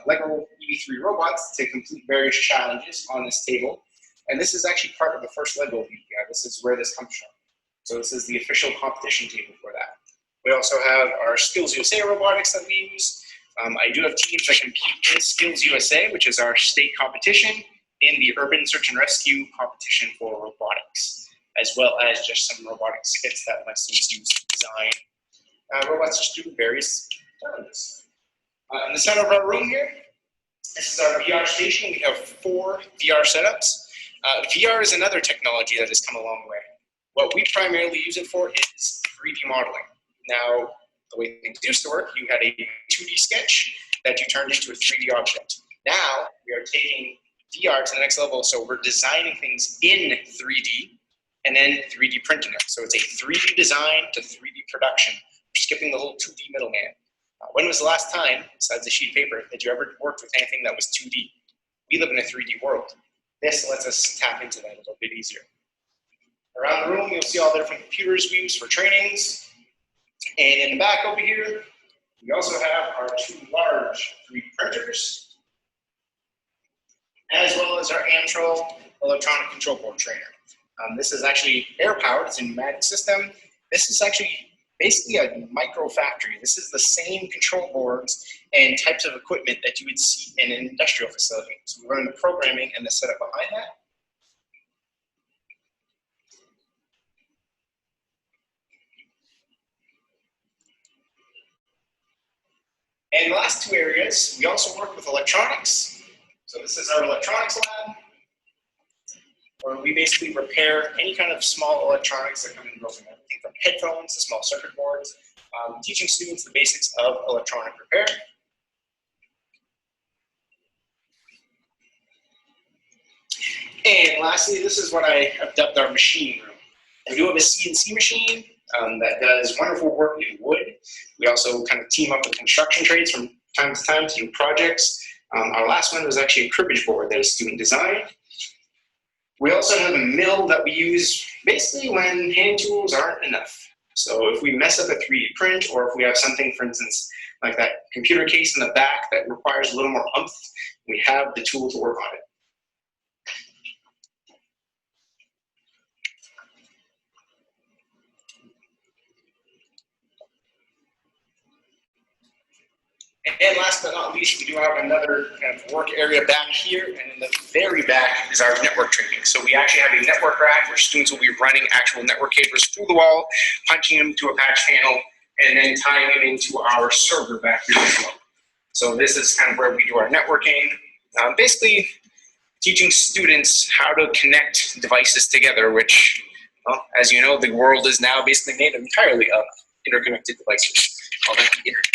K: LEGO EV3 robots to complete various challenges on this table. And this is actually part of the first LEGO week. This is where this comes from. So this is the official competition table for that. We also have our Skills USA robotics that we use. I do have teams that compete in Skills USA, which is our state competition, in the Urban Search and Rescue competition for robotics, as well as just some robotics kits that my students use to design robots just do various challenges. In the center of our room here, this is our VR station. We have 4 VR setups. VR is another technology that has come a long way. What we primarily use it for is 3D modeling. Now, the way things used to work, you had a 2D sketch that you turned into a 3D object. Now, we are taking VR to the next level, so we're designing things in 3D and then 3D printing them. So it's a 3D design to 3D production. We're skipping the whole 2D middleman. When was the last time, besides a sheet of paper, that you ever worked with anything that was 2D? We live in a 3D world. This lets us tap into that a little bit easier. Around the room, you'll see all the different computers we use for trainings. And in the back over here, we also have our 2 large 3D printers, as well as our Amtrol electronic control board trainer. This is actually air-powered. It's a pneumatic system. This is actually basically a micro factory. This is the same control boards and types of equipment that you would see in an industrial facility. So we run the programming and the setup behind that. And the last 2 areas, we also work with electronics. So this is our electronics lab, where we basically repair any kind of small electronics that come in broken. Everything from headphones to small circuit boards, teaching students the basics of electronic repair. And lastly, this is what I have dubbed our machine room. We do have a CNC machine that does wonderful work in wood. We also kind of team up with construction trades from time to time to do projects. Our last one was actually a cribbage board that a student designed. We also have a mill that we use basically when hand tools aren't enough. So if we mess up a 3D print, or if we have something, for instance, like that computer case in the back that requires a little more oomph, we have the tool to work on it. And last but not least, we do have another kind of work area back here, and in the very back is our network training. So we actually have a network rack where students will be running actual network cables through the wall, punching them to a patch panel, and then tying them into our server back here as well. So this is kind of where we do our networking, basically teaching students how to connect devices together, which, well, as you know, the world is now basically made entirely of interconnected devices, called the internet.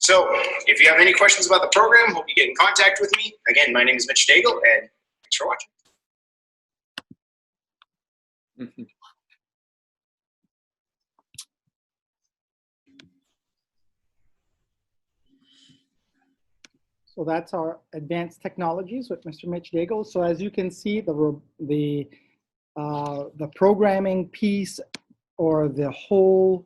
K: So if you have any questions about the program, hope you get in contact with me. Again, my name is Mitch Daigle, and thanks for watching.
B: So that's our advanced technologies with Mr. Mitch Daigle. So as you can see, the programming piece or the whole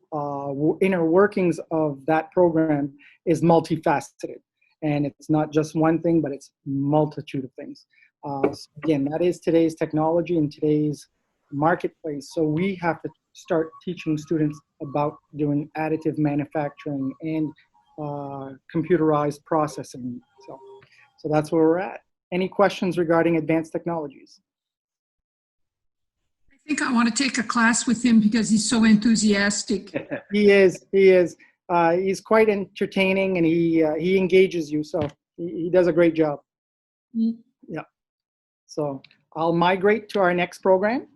B: inner workings of that program is multifaceted. And it's not just one thing, but it's multitude of things. So again, that is today's technology and today's marketplace. So we have to start teaching students about doing additive manufacturing and computerized processing. So that's where we're at. Any questions regarding advanced technologies?
C: I think I want to take a class with him because he's so enthusiastic.
B: He is. He's quite entertaining, and he engages you. So he does a great job.
C: Mm.
B: Yeah. So I'll migrate to our next program.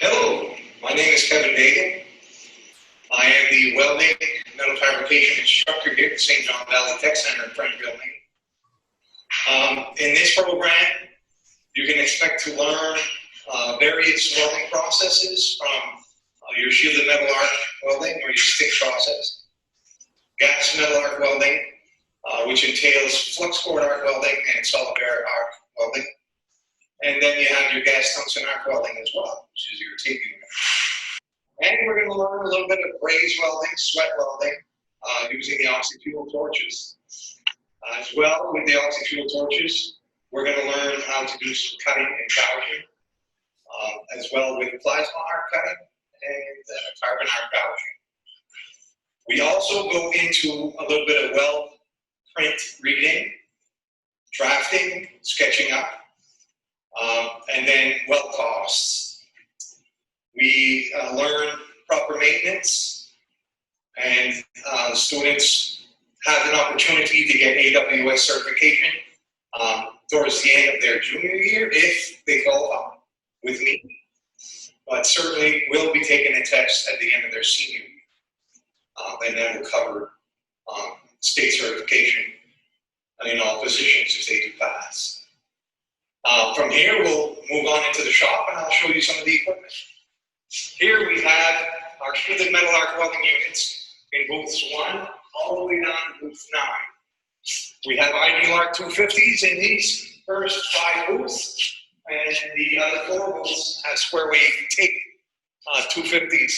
L: Hello, my name is Kevin Dagan. I am the welding metal fabrication instructor here at St. John Valley Tech Center in Frenchville, Maine. In this program, you can expect to learn various welding processes from your shielded metal arc welding or your stick process, gas metal arc welding, which entails flux core arc welding and solid bare arc welding. And then you have your gas tungsten arc welding as well, which is your tape unit. And we're going to learn a little bit of braze welding, sweat welding, using the oxy-fuel torches. As well, with the oxy-fuel torches, we're going to learn how to do some cutting and gouging, as well with plasma arc cutting and carbon arc gouging. We also go into a little bit of weld print reading, drafting, sketching up, and then weld costs. We learn proper maintenance, and students have an opportunity to get AWS certification towards the end of their junior year if they qualify with me. But certainly will be taking a test at the end of their senior year. And that will cover state certification in all positions if they do pass. From here, we'll move on into the shop, and I'll show you some of the equipment. Here we have our shielded metal arc welding units in booths 1 all the way down to booth 9. We have ideal arc 250s in these first 5 booths, and the other 4 booths have square wave tape 250s,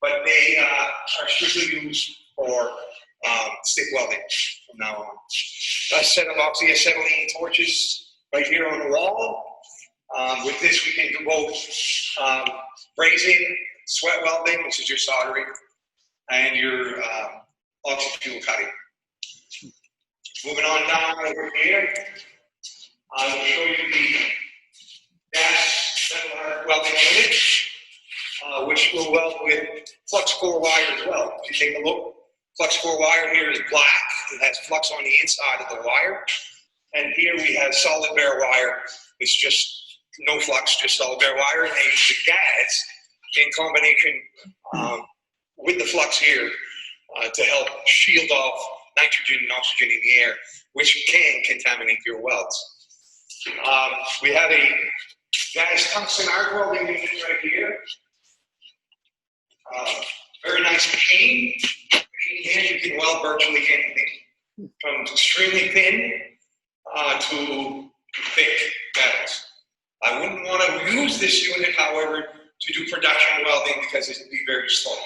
L: but they are strictly used for stick welding from now on. A set of oxyacetylene torches right here on the wall. With this, we can do both brazing, sweat welding, which is your soldering, and your oxy-fuel cutting. Moving on down over here, I will show you the gas metal arc welding unit, which will weld with flux core wire as well. If you take a look, flux core wire here is black. It has flux on the inside of the wire. And here we have solid bare wire. It's just no flux, just solid bare wire, and they use the gas in combination with the flux here to help shield off nitrogen and oxygen in the air, which can contaminate your welds. We have a gas tungsten arc welding unit right here. Very nice machine. Here you can weld virtually anything, from extremely thin to thick metals. I wouldn't want to use this unit, however, to do production welding because it would be very slow,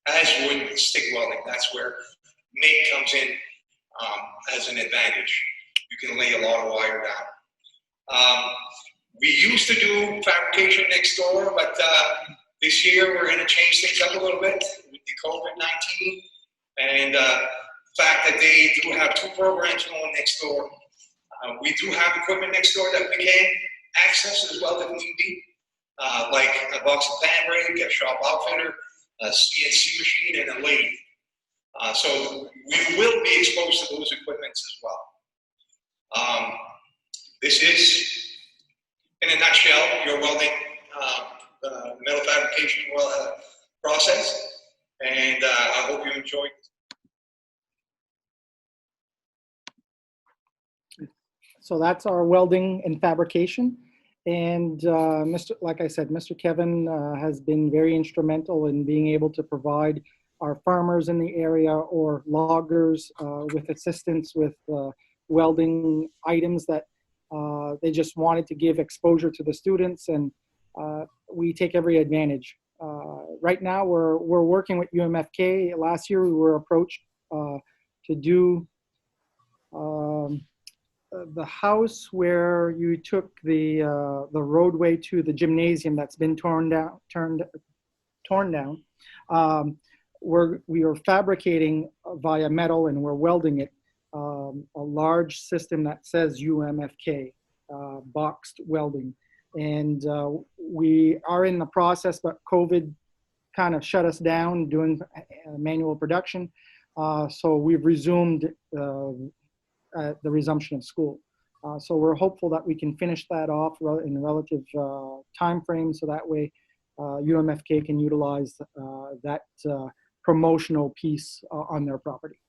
L: as would stick welding. That's where MIG comes in as an advantage. You can lay a lot of wire down. We used to do fabrication next door, but this year we're going to change things up a little bit with the COVID-19 and the fact that they do have 2 programs going next door. We do have equipment next door that we can access as well if need be, like a box of pan rig, a shop outfitter, a CNC machine, and a lathe. So we will be exposed to those equipments as well. This is, in a nutshell, your welding metal fabrication process, and I hope you enjoyed
B: So that's our welding and fabrication. And like I said, Mr. Kevin has been very instrumental in being able to provide our farmers in the area or loggers with assistance with welding items that they just wanted to give exposure to the students, and we take every advantage. Right now, we're working with UMFK. Last year, we were approached to do the house where you took the roadway to the gymnasium that's been torn down. We are fabricating via metal, and we're welding it a large system that says UMFK, boxed welding. And we are in the process, but COVID kind of shut us down doing manual production. So we've resumed the resumption of school. So we're hopeful that we can finish that off in a relative time frame, so that way UMFK can utilize that promotional piece on their property.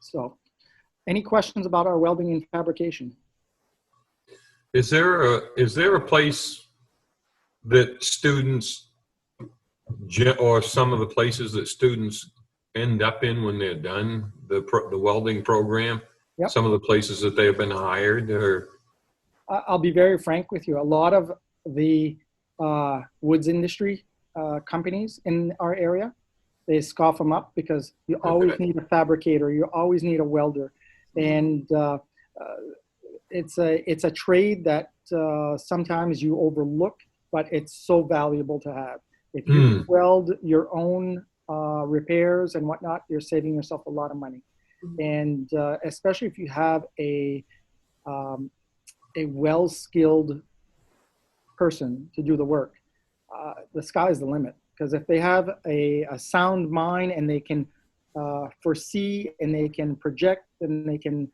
B: So any questions about our welding and fabrication?
I: Is there a place that students, or some of the places that students end up in when they're done the welding program?
B: Yep.
I: Some of the places that they have been hired, or?
B: I'll be very frank with you. A lot of the woods industry companies in our area, they scoff them up because you always need a fabricator, you always need a welder, and it's a trade that sometimes you overlook, but it's so valuable to have. If you weld your own repairs and whatnot, you're saving yourself a lot of money. And especially if you have a well-skilled person to do the work, the sky's the limit. Because if they have a sound mind and they can foresee and they can project and they can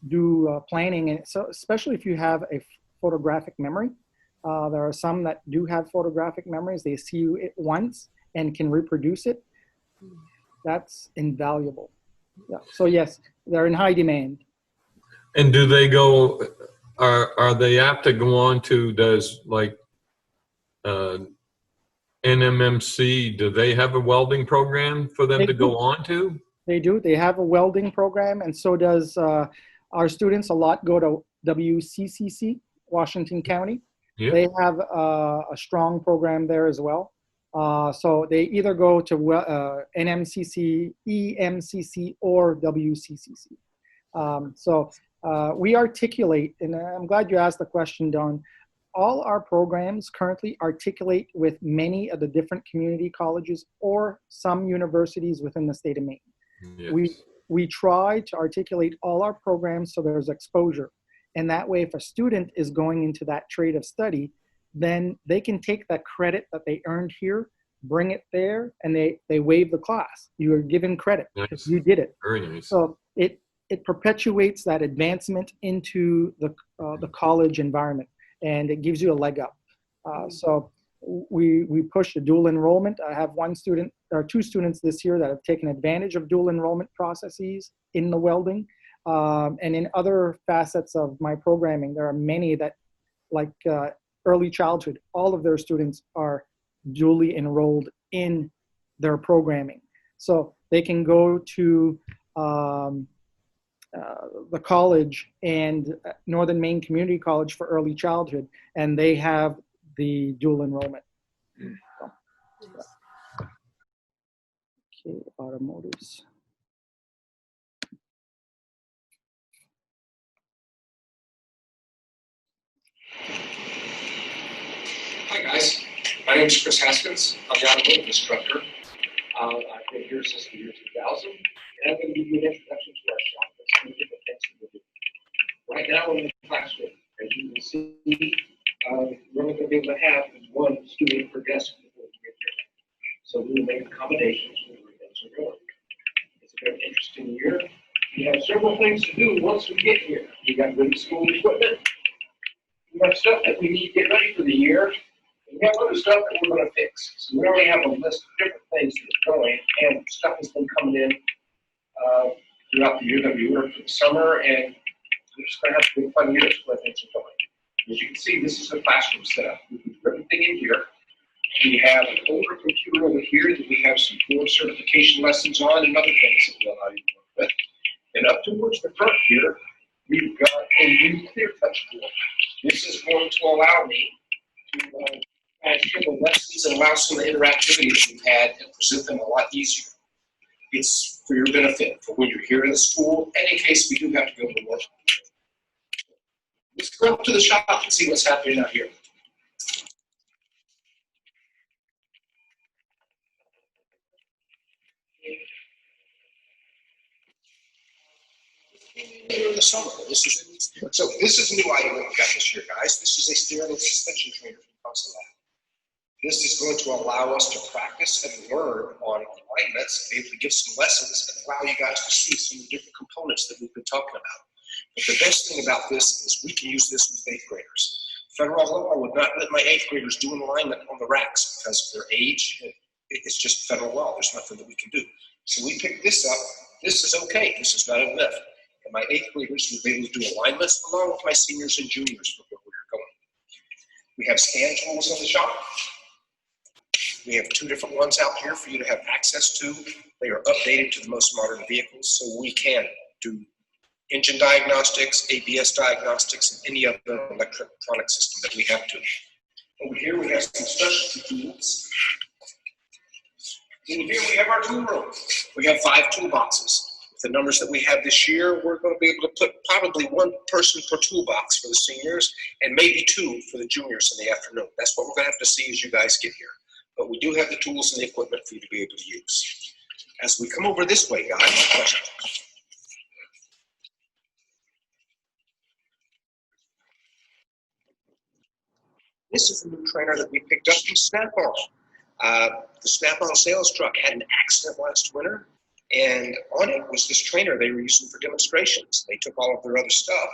B: do planning, and so especially if you have a photographic memory, there are some that do have photographic memories. They see it once and can reproduce it. That's invaluable. Yeah. So yes, they're in high demand.
I: And do they go? Are they apt to go on to? Does like NMMC? Do they have a welding program for them to go on to?
B: They do. They have a welding program, and so does our students. A lot go to WCCC, Washington County.
I: Yeah.
B: They have a strong program there as well. So they either go to NMCC, EMCC, or WCCC. So we articulate, and I'm glad you asked the question, Don. All our programs currently articulate with many of the different community colleges or some universities within the state of Maine. Yes. We try to articulate all our programs so there's exposure. And that way, if a student is going into that trade of study, then they can take that credit that they earned here, bring it there, and they waive the class. You are given credit because you did it.
I: Very nice.
B: So it perpetuates that advancement into the college environment, and it gives you a leg up. So we push the dual enrollment. I have one student or two students this year that have taken advantage of dual enrollment processes in the welding. And in other facets of my programming, there are many that, like early childhood, all of their students are dually enrolled in their programming. So they can go to the college and Northern Maine Community College for early childhood, and they have the dual enrollment. So, okay, automotives.
M: Hi guys, my name is Chris Haskins. I'm the automotive instructor. I've been here since the year 2000, and I'm going to give you an introduction to our shop. That's some of the different things that we do. Right now we're in the classroom. As you can see, we're only going to be able to have one student per desk before we get here. So we will make accommodations when the events are going. It's a very interesting year. We have several things to do once we get here. We got good school equipment. We have stuff that we need to get ready for the year. We have other stuff that we're going to fix. So we already have a list of different things that are going, and stuff has been coming in throughout the year that we ordered for the summer, and We're just going to have a big fun year so let things going. As you can see, this is a classroom setup. We can put everything in here. We have an older computer over here that we have some core certification lessons on and other things that will allow you to work with. And up towards the front here, we've got a new clear touch board. This is going to allow me to share the lessons and allow some of the interactivity that we've had and present them a lot easier. It's for your benefit, for when you're here in the school, and in case we do have to go to work. Let's go up to the shop and see what's happening out here. In the summer, this is a new item that we got this year, guys. This is a steering and suspension trainer from Console Lab. This is going to allow us to practice and learn on alignments, be able to give some lessons, and allow you guys to see some of the different components that we've been talking about. But the best thing about this is we can use this with 8th graders. Federal law would not let my 8th graders do an alignment on the racks because of their age. It's just federal law. There's nothing that we can do. So we picked this up. This is okay. This is not a myth. And my 8th graders will be able to do alignments along with my seniors and juniors for where we're going. We have scan tools in the shop. We have 2 different ones out here for you to have access to. They are updated to the most modern vehicles, so we can do engine diagnostics, ABS diagnostics, and any other electronic system that we have to. Over here we have some specialty tools. In here we have our tool room. We have 5 toolboxes. With the numbers that we have this year, we're going to be able to put probably 1 person per toolbox for the seniors and maybe 2 for the juniors in the afternoon. That's what we're going to have to see as you guys get here. But we do have the tools and the equipment for you to be able to use. As we come over this way, guys, questions? This is a new trainer that we picked up from Snap-on. The Snap-on sales truck had an accident last winter, and on it was this trainer they were using for demonstrations. They took all of their other stuff,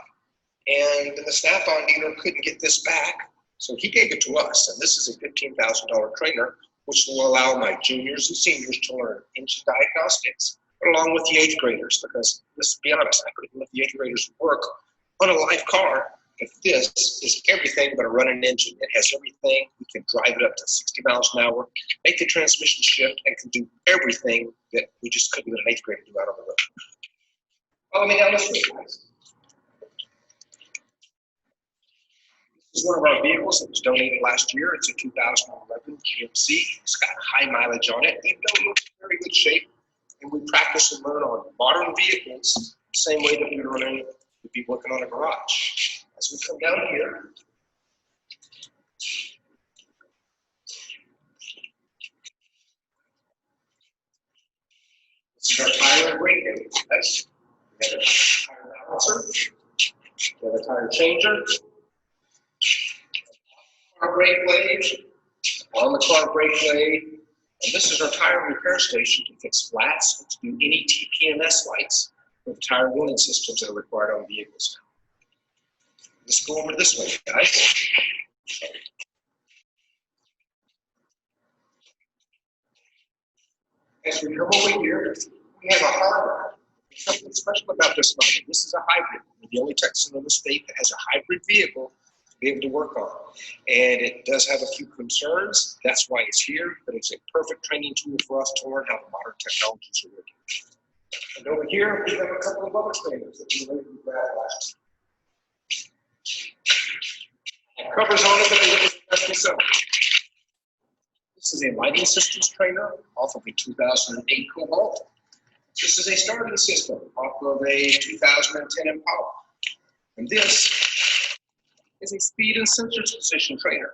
M: and the Snap-on dealer couldn't get this back, so he gave it to us. And this is a $15,000 trainer, which will allow my juniors and seniors to learn engine diagnostics, along with the 8th graders, because let's be honest, I couldn't let the 8th graders work on a live car. But this is everything but a running engine. It has everything. We can drive it up to 60 miles an hour, make the transmission shift, and can do everything that we just couldn't let an 8th grader do out on the road. Follow me down the street, guys. This is one of our vehicles that was donated last year. It's a 2011 GMC. It's got high mileage on it, even though it's in very good shape. And we practice and learn on modern vehicles the same way that we learn would be working on a garage. As we come down here, this is our tire and brake area. We have a tire balancer, we have a tire changer, car brake blade, on the car brake blade, and this is our tire repair station to fix flats and to do any TPMS lights with tire warning systems that are required on vehicles now. Let's go over this way, guys. As we come over here, we have a hardware. There's something special about this model. This is a hybrid. We're the only Texan in the state that has a hybrid vehicle to be able to work on. And it does have a few concerns. That's why it's here, but it's a perfect training tool for us to learn how the modern technologies are working. And over here, we have a couple of other trainers that we learned from Brad last year. Covers on it, but it is special so. This is a lighting systems trainer off of a 2008 Cobalt. This is a starting system off of a 2010 Impala. And this is a speed and sensor position trainer.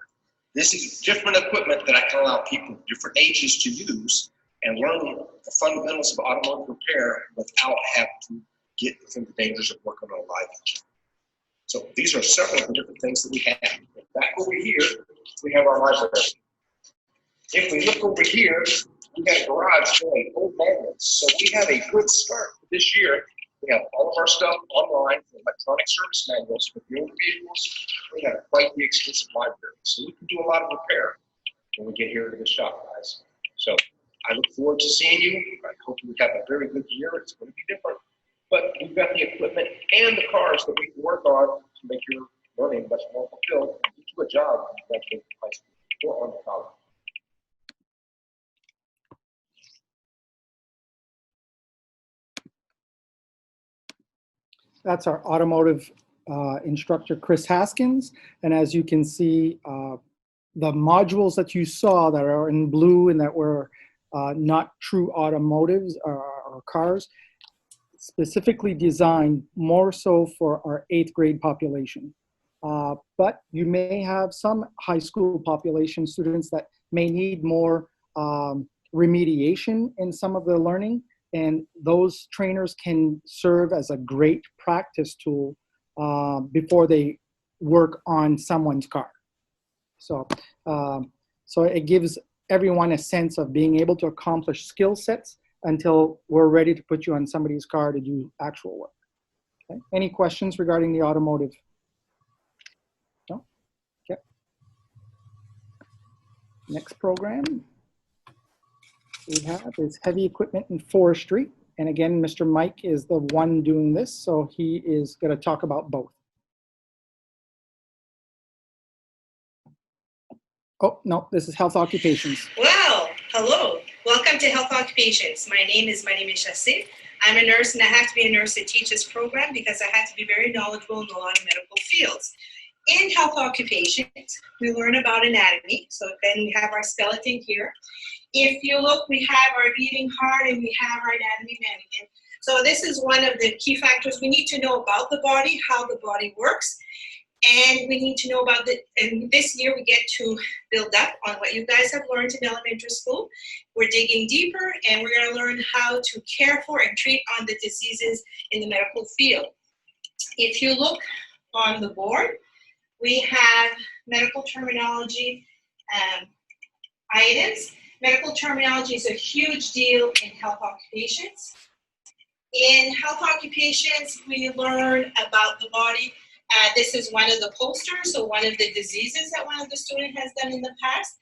M: This is different equipment that I can allow people of different ages to use and learn the fundamentals of automotive repair without having to get within the dangers of working on a live engine. So these are several of the different things that we have. Back over here, we have our library. If we look over here, we got a garage full of old manuals. So we have a good start for this year. We have all of our stuff online, electronic service manuals for the older vehicles. We have quite the extensive library. So we can do a lot of repair when we get here to the shop, guys. So I look forward to seeing you. I hope you have a very good year. It's going to be different. But we've got got the equipment and the cars that we can work on to make your learning much more fulfilled and get you a job when you graduate from high school or on to college.
B: That's our automotive instructor, Chris Haskins. And as you can see, the modules that you saw that are in blue and that were not true automotives or cars, specifically designed more so for our 8th grade population. But you may have some high school population students that may need more remediation in some of their learning, and those trainers can serve as a great practice tool before they work on someone's car. So it gives everyone a sense of being able to accomplish skill sets until we're ready to put you on somebody's car to do actual work. Okay. Any questions regarding the automotive? No? Okay. Next program we have is heavy equipment and forestry. And again, Mr. Mike is the one doing this, so he is going to talk about both. Oh, no, this is health occupations.
N: Well, hello. Welcome to Health Occupations. My name is Chassé. I'm a nurse, and I have to be a nurse to teach this program because I have to be very knowledgeable in a lot of medical fields. In health occupations, we learn about anatomy. So then we have our skeleton here. If you look, we have our beating heart and we have our anatomy mannequin. So this is one of the key factors. We need to know about the body, how the body works. And we need to know about and this year we get to build up on what you guys have learned in elementary school. We're digging deeper and we're going to learn how to care for and treat on the diseases in the medical field. If you look on the board, we have medical terminology items. Medical terminology is a huge deal in health occupations. In health occupations, we learn about the body. This is one of the posters, so one of the diseases that one of the students has done in the past.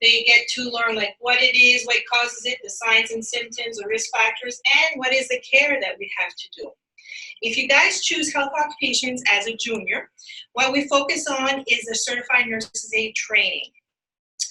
N: They get to learn like what it is, what causes it, the signs and symptoms, the risk factors, and what is the care that we have to do. If you guys choose health occupations as a junior, what we focus on is the certified nurses aid training.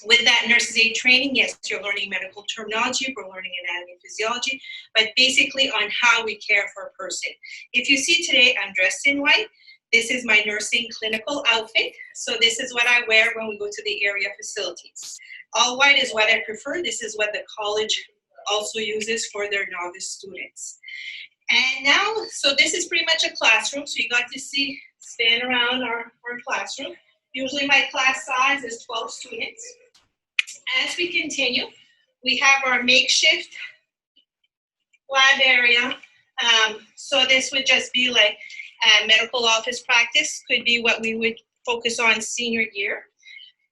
N: With that nurses aid training, yes, you're learning medical terminology, we're learning anatomy and physiology, but basically on how we care for a person. If you see today, I'm dressed in white. This is my nursing clinical outfit. So this is what I wear when we go to the area facilities. All white is what I prefer. This is what the college also uses for their novice students. And now, so this is pretty much a classroom. So you got to see, stand around our classroom. Usually my class size is 12 students. As we continue, we have our makeshift lab area. So this would just be like medical office practice, could be what we would focus on senior year.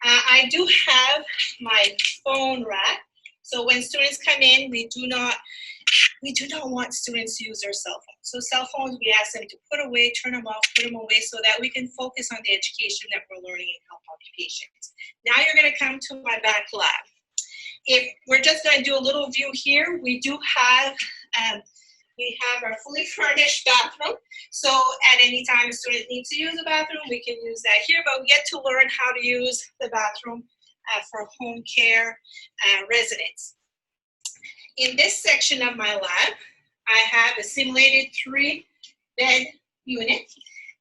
N: I do have my phone rack. So when students come in, we do not want students to use their cell phones. So cell phones, we ask them to put away, turn them off, put them away so that we can focus on the education that we're learning in health occupations. Now you're going to come to my back lab. If we're just going to do a little view here, we do have our fully furnished bathroom. So at any time a student needs to use a bathroom, we can use that here, but we get to learn how to use the bathroom for home care residents. In this section of my lab, I have a simulated 3-bed unit,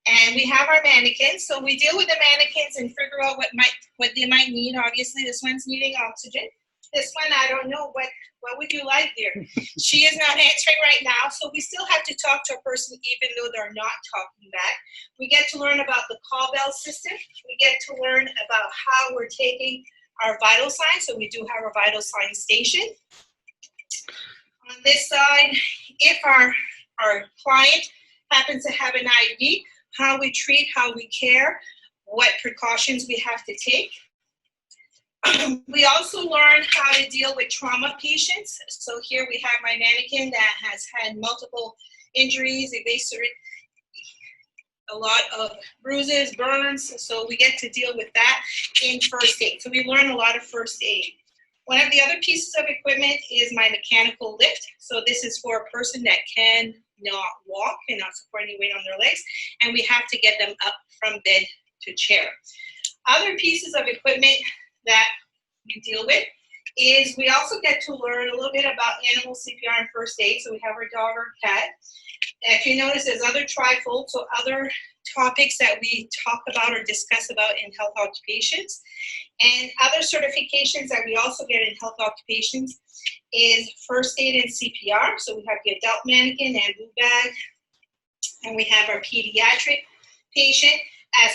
N: and we have our mannequins. So we deal with the mannequins and figure out what they might need. Obviously, this one's needing oxygen. This one, I don't know, what would you like, dear? She is not answering right now, so we still have to talk to a person even though they're not talking back. We get to learn about the call bell system. We get to learn about how we're taking our vital signs. So we do have our vital sign station. On this side, if our client happens to have an IV, how we treat, how we care, what precautions we have to take. We also learn how to deal with trauma patients. So here we have my mannequin that has had multiple injuries, a lot of bruises, burns. So we get to deal with that in first aid. So we learn a lot of first aid. One of the other pieces of equipment is my mechanical lift. So this is for a person that cannot walk and not support any weight on their legs, and we have to get them up from bed to chair. Other pieces of equipment that we deal with is we also get to learn a little bit about animal CPR and first aid. So we have our dog or cat. If you notice, there's other trifolds, so other topics that we talk about or discuss about in health occupations. And other certifications that we also get in health occupations is first aid and CPR. So we have the adult mannequin and blue bag, and we have our pediatric patient.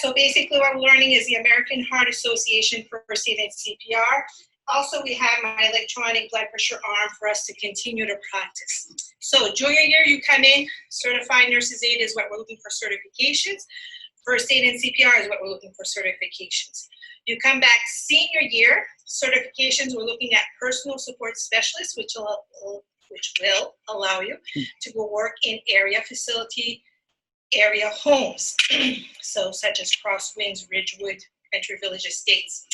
N: So basically what we're learning is the American Heart Association for first aid and CPR. Also, we have my electronic blood pressure arm for us to continue to practice. So junior year, you come in, certified nurse's aid is what we're looking for certifications. First aid and CPR is what we're looking for certifications. You come back senior year, certifications, we're looking at personal support specialists, which will allow you to go work in area homes. So such as Crosswinds, Ridgewood, Country Village Estates.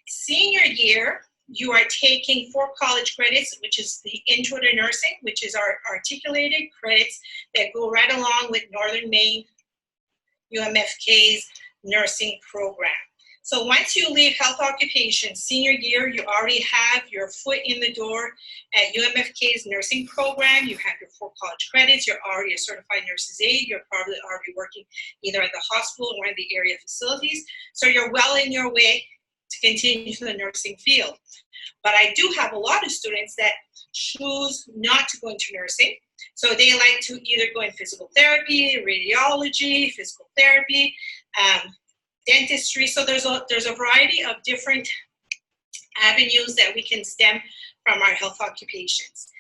N: Senior year, you are taking 4 college credits, which is the Intro to Nursing, which is our articulated credits that go right along with Northern Maine UMFK's nursing program. So once you leave health occupation senior year, you already have your foot in the door at UMFK's nursing program. You have your 4 college credits. You're already a certified nurse's aide. You're probably already working either at the hospital or in the area facilities. So you're well in your way to continue to the nursing field. But I do have a lot of students that choose not to go into nursing. So they like to either go in physical therapy, radiology, physical therapy, dentistry. So there's a variety of different avenues that we can stem from our health occupations.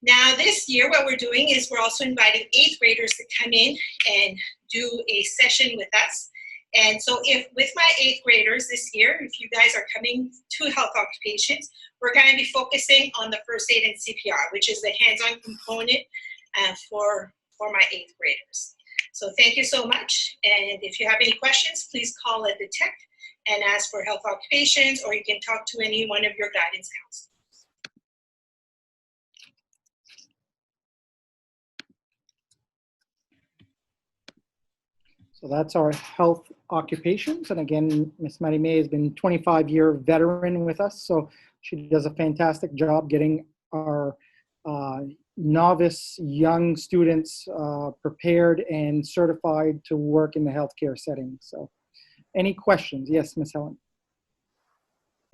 N: Now this year, what we're doing is we're also inviting 8th graders to come in and do a session with us. And so if with my 8th graders this year, if you guys are coming to health occupations, we're going to be focusing on the first aid and CPR, which is the hands-on component for my 8th graders. So thank you so much. And if you have any questions, please call at the tech and ask for health occupations, or you can talk to any one of your guidance counselors.
B: So that's our health occupations. And again, Ms. Marie-May has been 25-year veteran with us. So she does a fantastic job getting our novice young students prepared and certified to work in the healthcare setting. So any questions? Yes, Ms. Helen.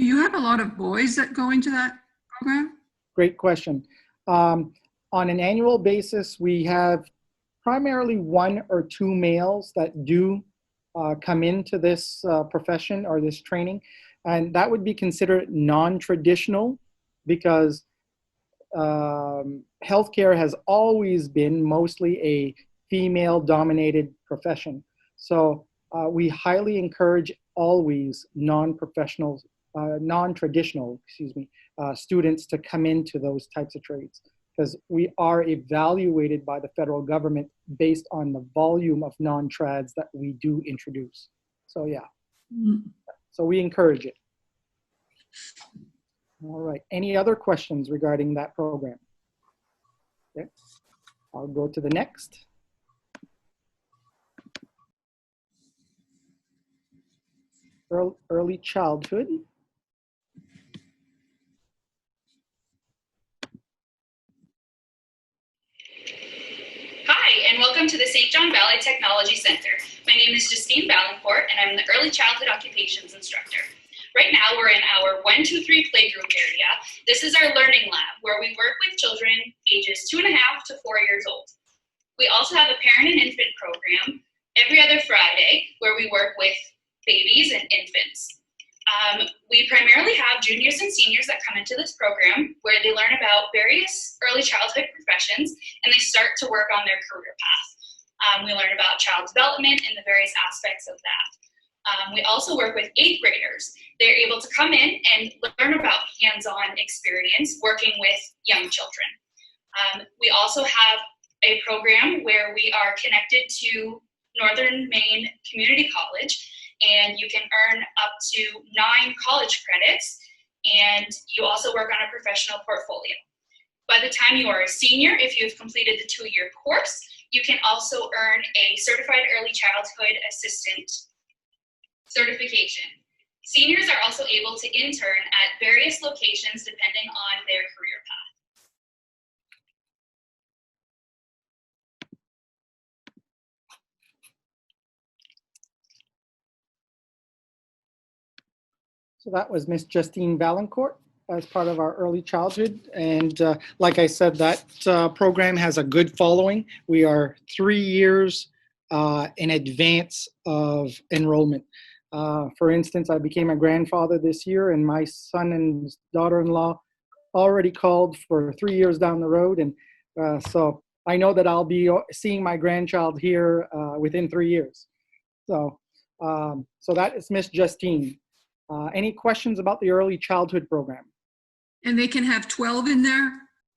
C: Do you have a lot of boys that go into that program?
B: Great question. On an annual basis, we have primarily 1 or 2 males that do come into this profession or this training. And that would be considered non-traditional because healthcare has always been mostly a female-dominated profession. So we highly encourage always non-traditional students to come into those types of trades, because we are evaluated by the federal government based on the volume of non-trads that we do introduce. So yeah, so we encourage it. All right, any other questions regarding that program? Okay, I'll go to the next. Early childhood.
O: Hi, and welcome to the St. John Valley Technology Center. My name is Justine Valancourt, and I'm the Early Childhood Occupations Instructor. Right now, we're in our 1, 2, 3 playgroup area. This is our learning lab, where we work with children ages 2.5 to 4 years old. We also have a parent and infant program every other Friday, where we work with babies and infants. We primarily have juniors and seniors that come into this program where they learn about various early childhood professions and they start to work on their career path. We learn about child development and the various aspects of that. We also work with 8th graders. They're able to come in and learn about hands-on experience working with young children. We also have a program where we are connected to Northern Maine Community College, and you can earn up to 9 college credits and you also work on a professional portfolio. By the time you are a senior, if you have completed the 2-year course, you can also earn a Certified Early Childhood Assistant certification. Seniors are also able to intern at various locations depending on their career path.
B: So that was Miss Justine Valancourt as part of our early childhood. And like I said, that program has a good following. We are 3 years in advance of enrollment. For instance, I became a grandfather this year, and my son and daughter-in-law already called for 3 years down the road. And so I know that I'll be seeing my grandchild here within 3 years. So, so that is Miss Justine. Any questions about the early childhood program?
C: And they can have 12 in there?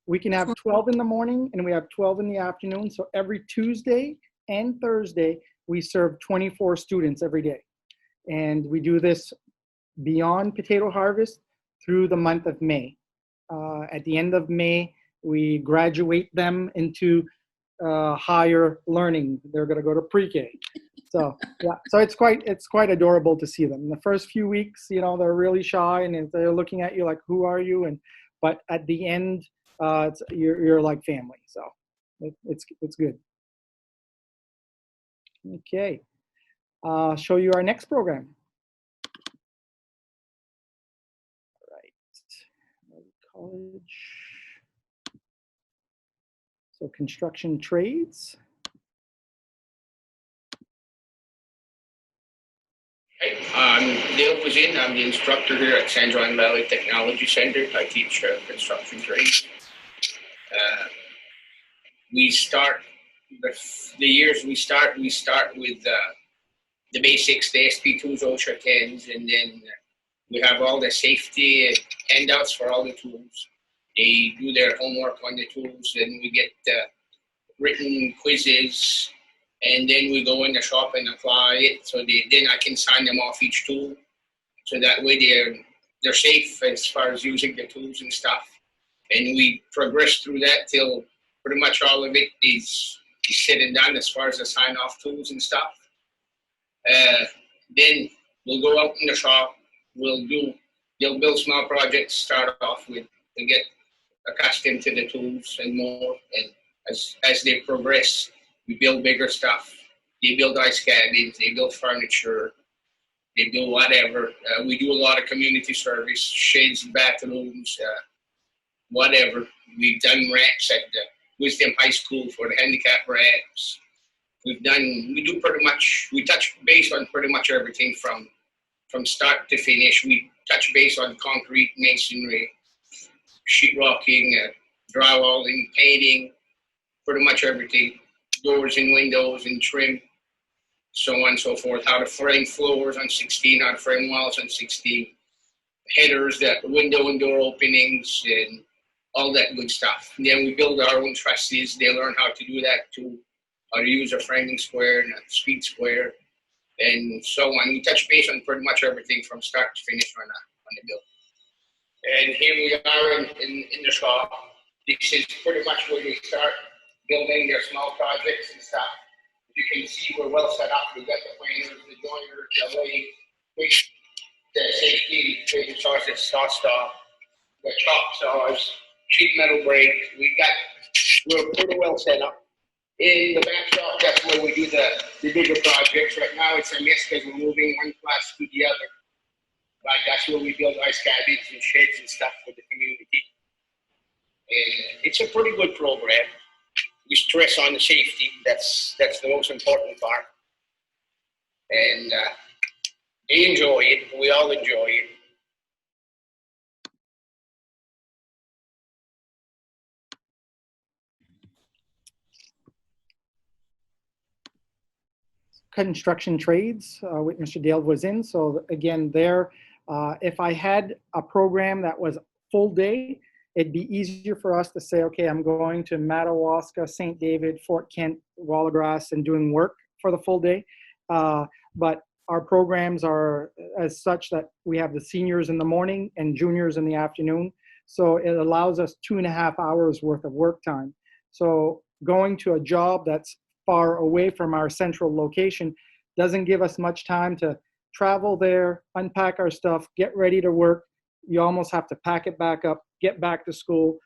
B: We can have 12 in the morning and we have 12 in the afternoon. So every Tuesday and Thursday, we serve 24 students every day. And we do this beyond potato harvest through the month of May. At the end of May, we graduate them into higher learning. They're going to go to pre-K. So yeah, so it's quite adorable to see them. In the first few weeks, you know, they're really shy and they're looking at you like, "Who are you?" But at the end, you're like family. So it's good. Okay, show you our next program. All right, college. So construction trades.
P: I'm Dale Cuisine. I'm the instructor here at San Juan Valley Technology Center. I teach construction trades. We start the years we start with the basics, the SP2s, OSHA 10s, and then we have all the safety handouts for all the tools. They do their homework on the tools, and we get written quizzes. And then we go in the shop and apply it. So then I can sign them off each tool. So that way they're safe as far as using the tools and stuff. And we progress through that till pretty much all of it is said and done as far as the sign off tools and stuff. Then we'll go out in the shop. They'll build small projects, start off with, and get accustomed to the tools and more. And as they progress, we build bigger stuff. They build ice cabins, they build furniture, they do whatever. We do a lot of community service, sheds, bathrooms, whatever. We've done ramps at the Wisdom High School for the handicap ramps. We touch base on pretty much everything from start to finish. We touch base on concrete, masonry, sheetrocking, drywalling, painting, pretty much everything. Doors and windows and trim, so on and so forth. How to frame floors on 16, how to frame walls on 16, headers, that window and door openings, and all that good stuff. And then we build our own trusses. They learn how to do that too, how to use a framing square and a speed square, and so on. We touch base on pretty much everything from start to finish on the build. And here we are in the shop. This is pretty much where they start building their small projects and stuff. You can see we're well set up. We've got the planers, the joiners, the lathe, the safety, the saws, the saw stop, the chop saws, sheet metal brake. We're pretty well set up. In the back shop, that's where we do the bigger projects. Right now it's a mess because we're moving one class to the other. But that's where we build ice cabins and sheds and stuff for the community. And it's a pretty good program. We stress on the safety. That's the most important part. And they enjoy it. We all enjoy it.
B: Construction trades with Mr. Dale was in. So again, there, if I had a program that was full day, it'd be easier for us to say, okay, I'm going to Madawaska, St. David, Fort Kent, Wallagrass, and doing work for the full day. But our programs are as such that we have the seniors in the morning and juniors in the afternoon. So it allows us 2.5 hours worth of work time. So going to a job that's far away from our central location doesn't give us much time to travel there, unpack our stuff, get ready to work. You almost have to pack it back up, get back to school.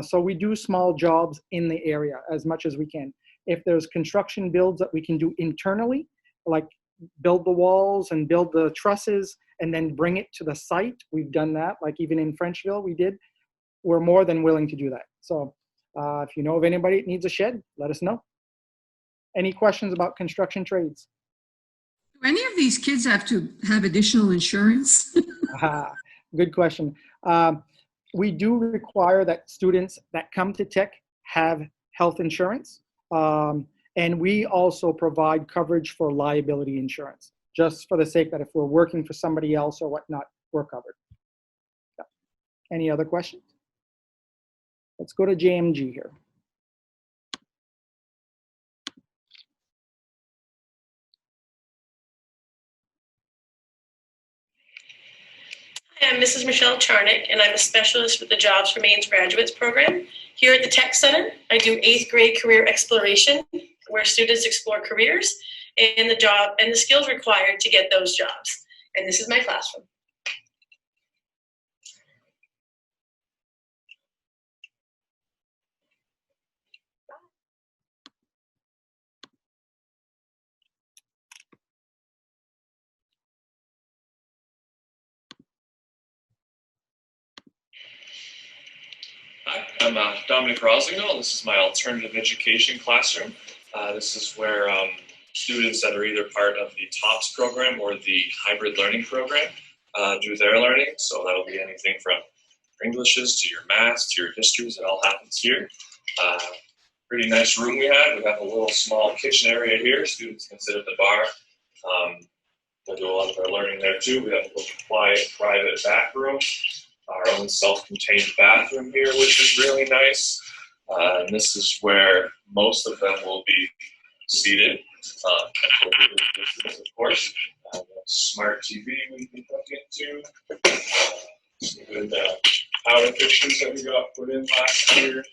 B: So we do small jobs in the area as much as we can. If there's construction builds that we can do internally, like build the walls and build the trusses and then bring it to the site, we've done that. Like even in Frenchville, we did. We're more than willing to do that. So if you know of anybody that needs a shed, let us know. Any questions about construction trades?
C: Do any of these kids have to have additional insurance?
B: Good question. We do require that students that come to Tech have health insurance. And we also provide coverage for liability insurance, just for the sake that if we're working for somebody else or whatnot, we're covered. Yeah. Any other questions? Let's go to JMG here.
Q: Hi, I'm Mrs. Michelle Charnick, and I'm a specialist with the Jobs for Maine's Graduates program. Here at the Tech Center, I do 8th grade career exploration, where students explore careers and the job and the skills required to get those jobs. And this is my classroom.
R: Hi, I'm Dominic Rosignol. This is my alternative education classroom. This is where students that are either part of the TOPS program or the hybrid learning program do their learning. So that'll be anything from your Englishes to your maths to your histories. It all happens here. Pretty nice room we have. We have a little small kitchen area here. Students can sit at the bar. They do a lot of their learning there too. We have a little quiet, private back room. Our own self-contained bathroom here, which is really nice. And this is where most of them will be seated. Of course, smart TV we can hook into. Some good powder fixtures that we got put in last year.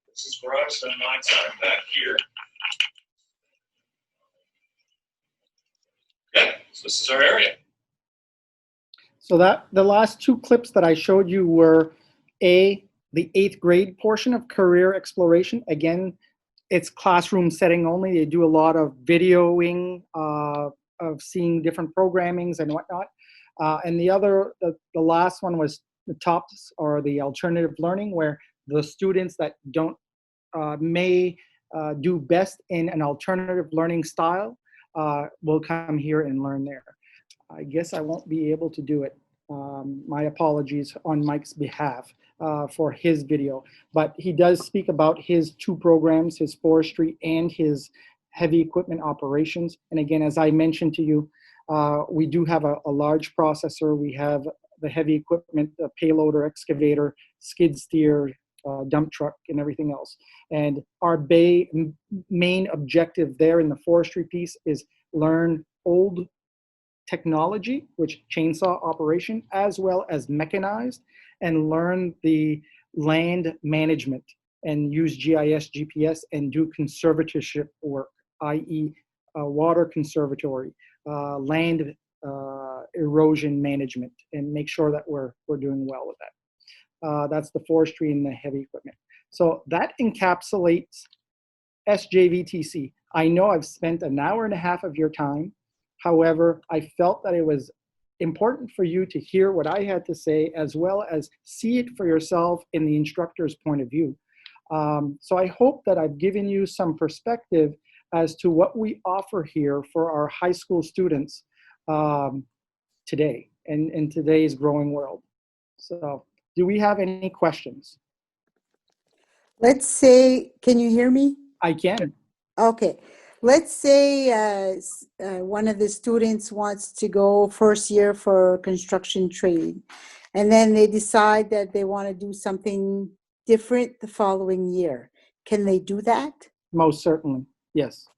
R: This is where I spend my time back here. Yeah, so this is our area.
B: So that the last two clips that I showed you were the 8th grade portion of career exploration. Again, it's classroom setting only. They do a lot of videoing of seeing different programmings and whatnot. And the last one was the TOPS, or the alternative learning, where the students that don't may do best in an alternative learning style will come here and learn there. I guess I won't be able to do it. My apologies on Mike's behalf for his video, but he does speak about his two programs, his forestry and his heavy equipment operations. And again, as I mentioned to you, we do have a large processor. We have the heavy equipment, the payloader, excavator, skid steer, dump truck, and everything else. And our main objective there in the forestry piece is learn old technology, which chainsaw operation, as well as mechanized, and learn the land management and use GIS, GPS, and do conservatorship work, i.e. Water conservatory, land erosion management, and make sure that we're doing well with that. That's the forestry and the heavy equipment. So that encapsulates SJVTC. I know I've spent an hour and a half of your time. However, I felt that it was important for you to hear what I had to say, as well as see it for yourself in the instructor's point of view. So I hope that I've given you some perspective as to what we offer here for our high school students today and in today's growing world. So do we have any questions?
S: Let's say, can you hear me?
B: I can.
S: Okay. Let's say one of the students wants to go first year for construction trade, and then they decide that they want to do something different the following year. Can they do that?
B: Most certainly, yes.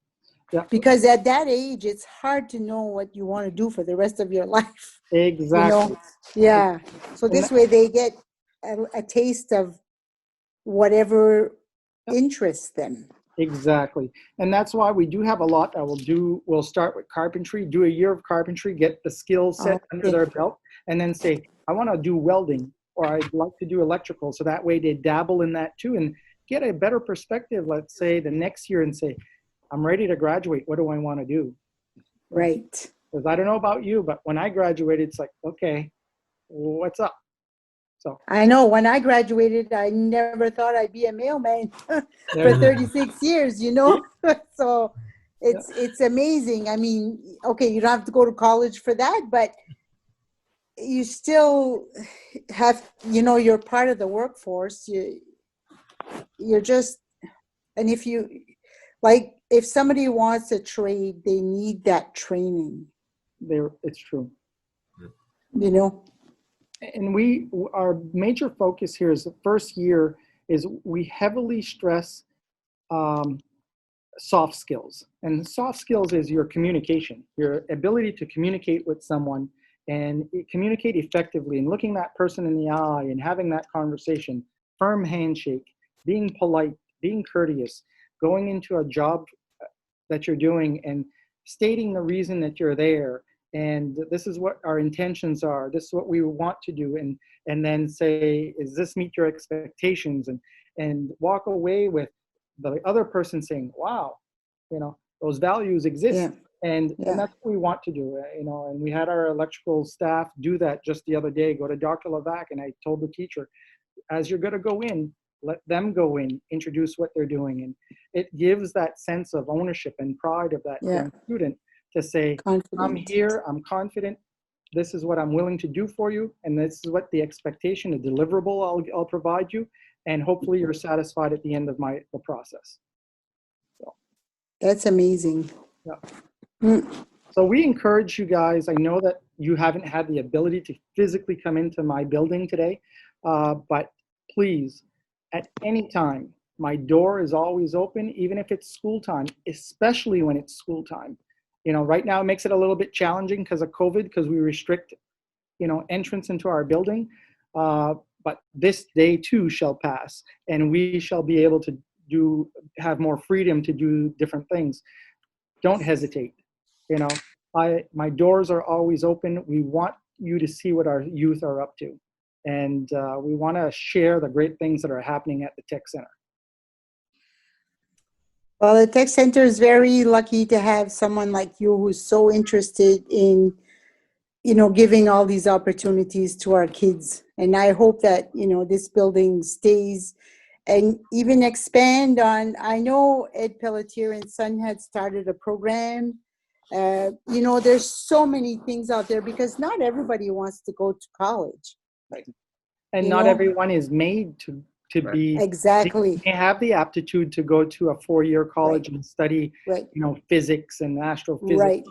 B: Yeah.
S: Because at that age, it's hard to know what you want to do for the rest of your life.
B: Exactly.
S: Yeah. So
B: And
S: this way they get a taste of whatever interests them.
B: Exactly. And that's why we do have a lot that we'll start with carpentry, do a year of carpentry, get the skill set under their belt, and then say, I want to do welding, or I'd like to do electrical. So that way they dabble in that too and get a better perspective, let's say the next year, and say, I'm ready to graduate. What do I want to do?
S: Right.
B: Because I don't know about you, but when I graduated, it's like, okay, what's up? So
S: I know when I graduated, I never thought I'd be a mailman for 36 years, you know? So it's amazing. I mean, okay, you don't have to go to college for that, but you still have, you know, you're part of the workforce. You're just, and if you, like, if somebody wants a trade, they need that training.
B: It's true.
S: You know?
B: And our major focus here is the first year is we heavily stress soft skills. And soft skills is your communication, your ability to communicate with someone and communicate effectively and looking that person in the eye and having that conversation, firm handshake, being polite, being courteous, going into a job that you're doing and stating the reason that you're there. And this is what our intentions are. This is what we want to do. And then say, does this meet your expectations? And walk away with the other person saying, wow, you know, those values exist. And that's what we want to do, you know. And we had our electrical staff do that just the other day, go to Dr. Levac, and I told the teacher, as you're going to go in, let them go in, introduce what they're doing. And it gives that sense of ownership and pride of that young student to say, I'm here, I'm confident, this is what I'm willing to do for you, and this is what the expectation, the deliverable I'll provide you, and hopefully you're satisfied at the end of the process. So.
S: That's amazing.
B: Yeah. So we encourage you guys, I know that you haven't had the ability to physically come into my building today, but please, at any time, my door is always open, even if it's school time, especially when it's school time. You know, right now it makes it a little bit challenging because of COVID, because we restrict, you know, entrance into our building. But this day too shall pass, and we shall be able to have more freedom to do different things. Don't hesitate. You know, my doors are always open. We want you to see what our youth are up to. And we want to share the great things that are happening at the Tech Center.
S: Well, the Tech Center is very lucky to have someone like you who's so interested in, you know, giving all these opportunities to our kids. And I hope that, you know, this building stays and even expand on. I know Ed Pelletier and Son had started a program. You know, there's so many things out there because not everybody wants to go to college.
B: Right. And not everyone is made to be
S: exactly.
B: They have the aptitude to go to a 4-year college and study, you know, physics and astrophysics.
S: Right.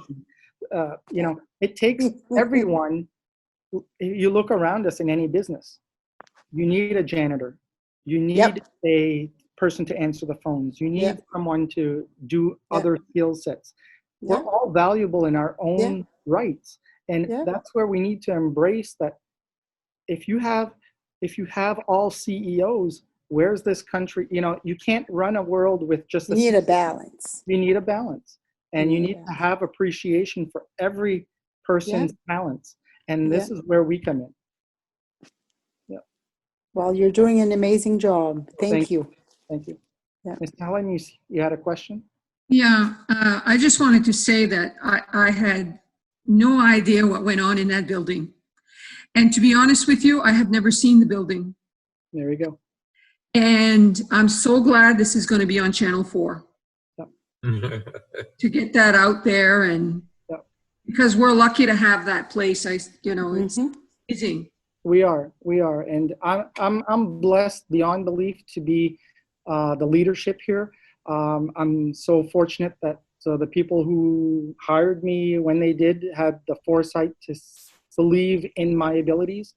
B: You know, it takes everyone. You look around us in any business. You need a janitor. You need a person to answer the phones. You need someone to do other skill sets. We're all valuable in our own rights, and that's where we need to embrace that. If you have all CEOs, where's this country? You know, you can't run a world with just
S: you need a balance.
B: You need a balance, and you need to have appreciation for every person's talents, and this is where we come in. Yeah.
S: Well, you're doing an amazing job. Thank you.
B: Thank you. Ms. Helen, you had a question?
C: Yeah, I just wanted to say that I had no idea what went on in that building. And to be honest with you, I have never seen the building.
B: There we go.
C: And I'm so glad this is going to be on Channel 4. To get that out there, and because we're lucky to have that place. You know, it's amazing.
B: We are, and I'm blessed beyond belief to be the leadership here. I'm so fortunate that the people who hired me when they did had the foresight to believe in my abilities.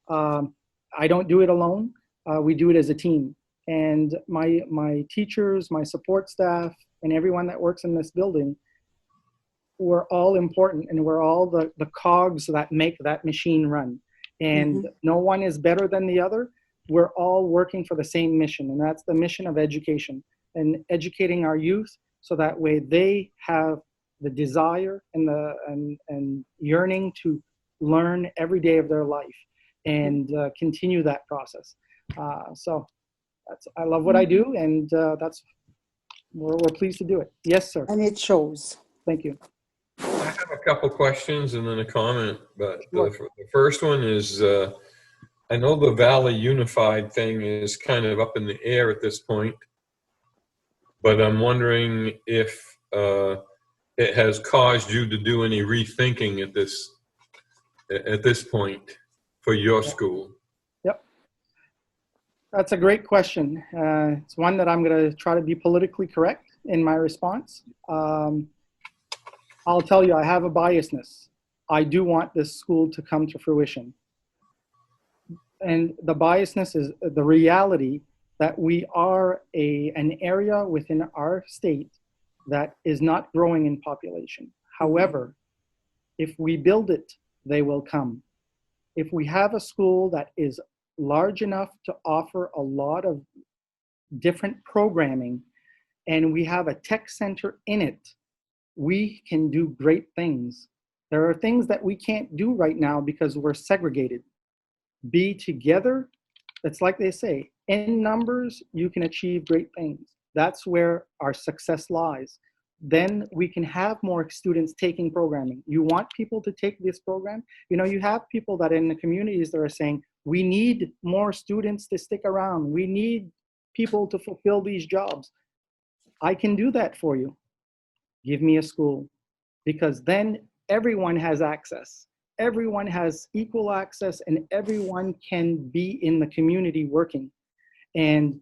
B: I don't do it alone. We do it as a team. And my teachers, my support staff, and everyone that works in this building, we're all important, and we're all the cogs that make that machine run. And no one is better than the other. We're all working for the same mission, and that's the mission of education, and educating our youth so that way they have the desire and yearning to learn every day of their life and continue that process. So I love what I do, and we're pleased to do it. Yes, sir.
S: And it shows.
B: Thank you.
I: I have a couple questions and then a comment, but the first one is, I know the Valley Unified thing is kind of up in the air at this point, but I'm wondering if it has caused you to do any rethinking at this point for your school.
B: Yep. That's a great question. It's one that I'm going to try to be politically correct in my response. I'll tell you, I have a biasness. I do want this school to come to fruition. And the biasness is the reality that we are an area within our state that is not growing in population. However, if we build it, they will come. If we have a school that is large enough to offer a lot of different programming, and we have a tech center in it, we can do great things. There are things that we can't do right now because we're segregated. Be together, it's like they say, in numbers, you can achieve great things. That's where our success lies. Then we can have more students taking programming. You want people to take this program? You know, you have people that in the communities that are saying, we need more students to stick around. We need people to fulfill these jobs. I can do that for you. Give me a school, because then everyone has access. Everyone has equal access, and everyone can be in the community working. And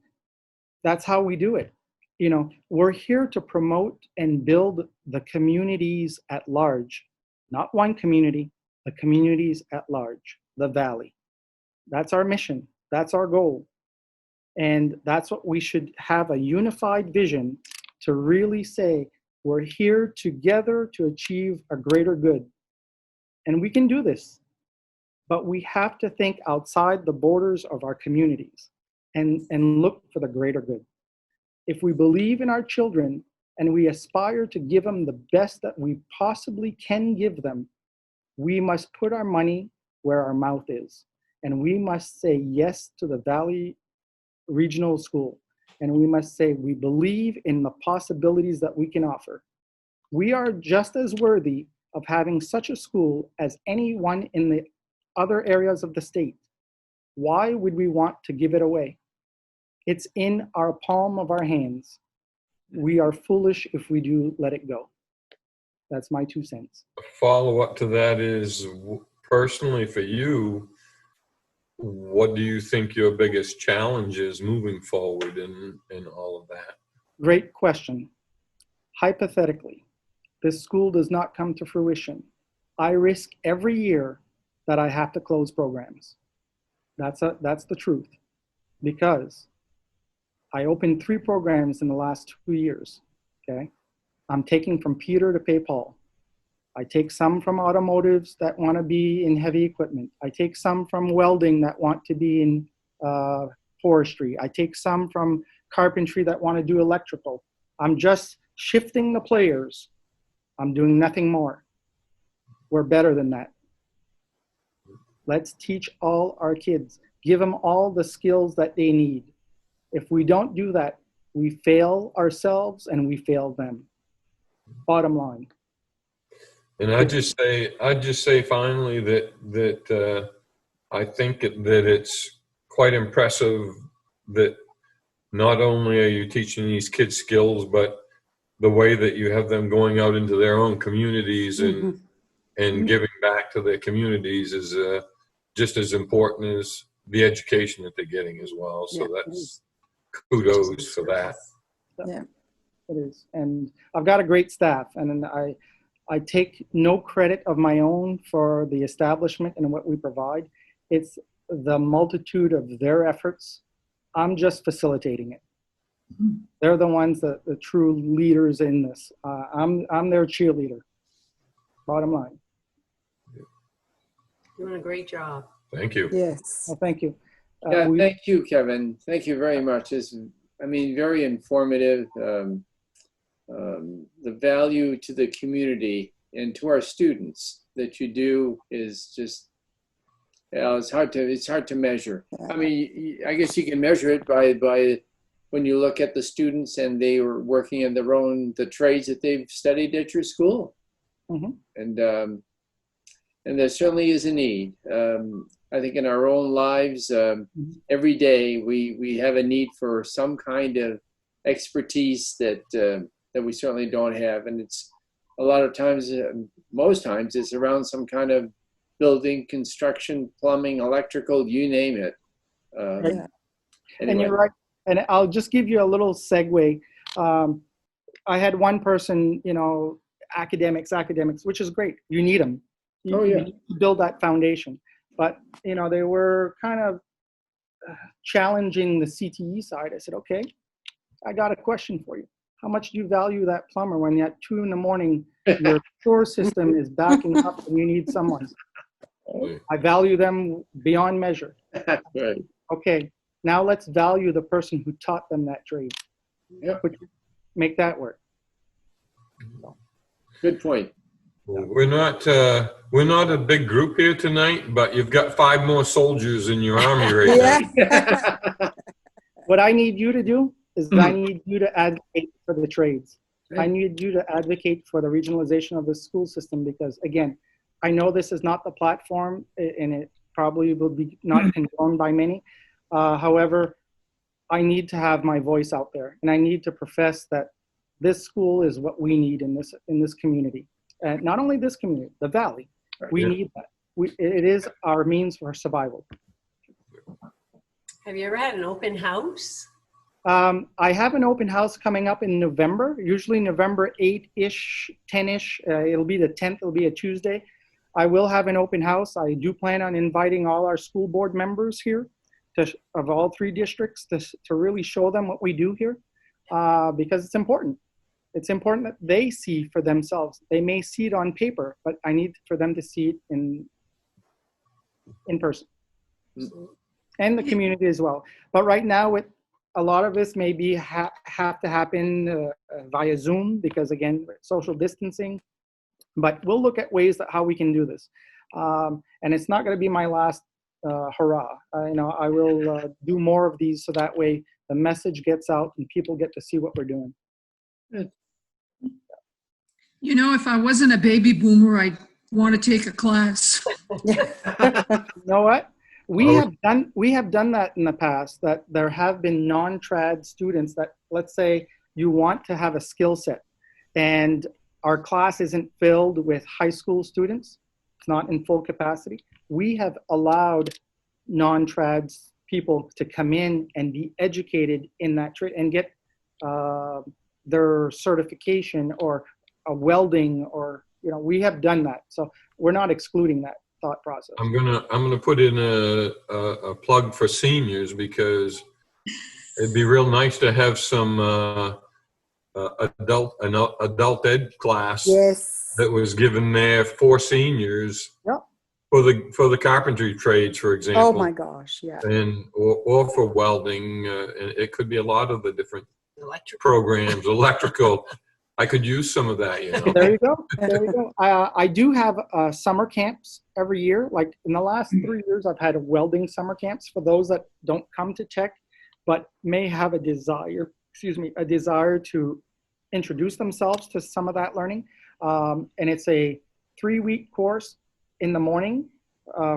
B: that's how we do it. You know, we're here to promote and build the communities at large, not one community, the communities at large, the Valley. That's our mission. That's our goal. And that's what we should have, a unified vision to really say, we're here together to achieve a greater good. And we can do this, but we have to think outside the borders of our communities and look for the greater good. If we believe in our children and we aspire to give them the best that we possibly can give them, we must put our money where our mouth is. And we must say yes to the Valley Regional School. And we must say we believe in the possibilities that we can offer. We are just as worthy of having such a school as anyone in the other areas of the state. Why would we want to give it away? It's in our palm of our hands. We are foolish if we do let it go. That's my 2 cents.
I: A follow-up to that is, personally for you, what do you think your biggest challenge is moving forward in all of that?
B: Great question. Hypothetically, this school does not come to fruition. I risk every year that I have to close programs. That's the truth, because I opened 3 programs in the last 2 years, okay? I'm taking from Peter to pay Paul. I take some from automotives that want to be in heavy equipment. I take some from welding that want to be in forestry. I take some from carpentry that want to do electrical. I'm just shifting the players. I'm doing nothing more. We're better than that. Let's teach all our kids. Give them all the skills that they need. If we don't do that, we fail ourselves and we fail them. Bottom line.
I: And I just say finally that I think that it's quite impressive that not only are you teaching these kids skills, but the way that you have them going out into their own communities and giving back to their communities is just as important as the education that they're getting as well. So that's kudos for that.
B: Yeah, it is. And I've got a great staff, and I take no credit of my own for the establishment and what we provide. It's the multitude of their efforts. I'm just facilitating it. They're the ones that the true leaders in this. I'm their cheerleader. Bottom line.
T: Doing a great job.
I: Thank you.
S: Yes.
B: Well, thank you.
A: Yeah, thank you, Kevin. Thank you very much. It's, I mean, very informative. The value to the community and to our students that you do is just, it's hard to measure. I mean, I guess you can measure it by when you look at the students and they were working in the trades that they've studied at your school.
B: Mm-hmm.
A: And there certainly is a need. I think in our own lives, every day we have a need for some kind of expertise that we certainly don't have. And it's a lot of times, most times, it's around some kind of building, construction, plumbing, electrical, you name it.
B: Anyway. And
A: Anyway.
B: you're right. And I'll just give you a little segue. I had one person, academics, which is great. You need them. You need to build that foundation. But, they were kind of challenging the CTE side. I said, okay, I got a question for you. How much do you value that plumber when at 2 a.m, your sewer system is backing up and you need someone? I value them beyond measure.
A: Right.
B: Okay, now let's value the person who taught them that trade.
A: Yep.
B: Make that work.
A: Good point.
I: Well, we're not a big group here tonight, but you've got 5 more soldiers in your army right now.
B: What I need you to do is I need you to advocate for the trades. I need you to advocate for the regionalization of the school system because, again, I know this is not the platform and it probably will be not condoned by many. However, I need to have my voice out there and I need to profess that this school is what we need in this community. And not only this community, the Valley. We need that. It is our means for survival.
T: Have you ever had an open house?
B: I have an open house coming up in November, usually November 8-ish, 10-ish. It'll be the 10th, it'll be a Tuesday. I will have an open house. I do plan on inviting all our school board members here of all 3 districts to really show them what we do here because it's important. It's important that they see for themselves. They may see it on paper, but I need for them to see it in person and the community as well. But right now, a lot of this maybe have to happen via Zoom because, again, social distancing. But we'll look at ways that how we can do this. And it's not going to be my last hurrah. I will do more of these so that way the message gets out and people get to see what we're doing.
C: If I wasn't a baby boomer, I'd want to take a class.
B: You know what? We have done that in the past, that there have been non-trad students that, let's say you want to have a skill set and our class isn't filled with high school students, it's not in full capacity. We have allowed non-trad people to come in and be educated in that trade and get their certification or a welding or, we have done that. So we're not excluding that thought process.
I: I'm gonna put in a plug for seniors because it'd be real nice to have some adult ed class that was given there for seniors for the carpentry trades, for example.
S: Oh my gosh, yeah.
I: And or for welding, it could be a lot of the different programs, electrical. I could use some of that,
B: There you go. There you go. I do have summer camps every year. Like in the last 3 years, I've had welding summer camps for those that don't come to tech, but may have a desire to introduce themselves to some of that learning. And it's a 3-week course in the morning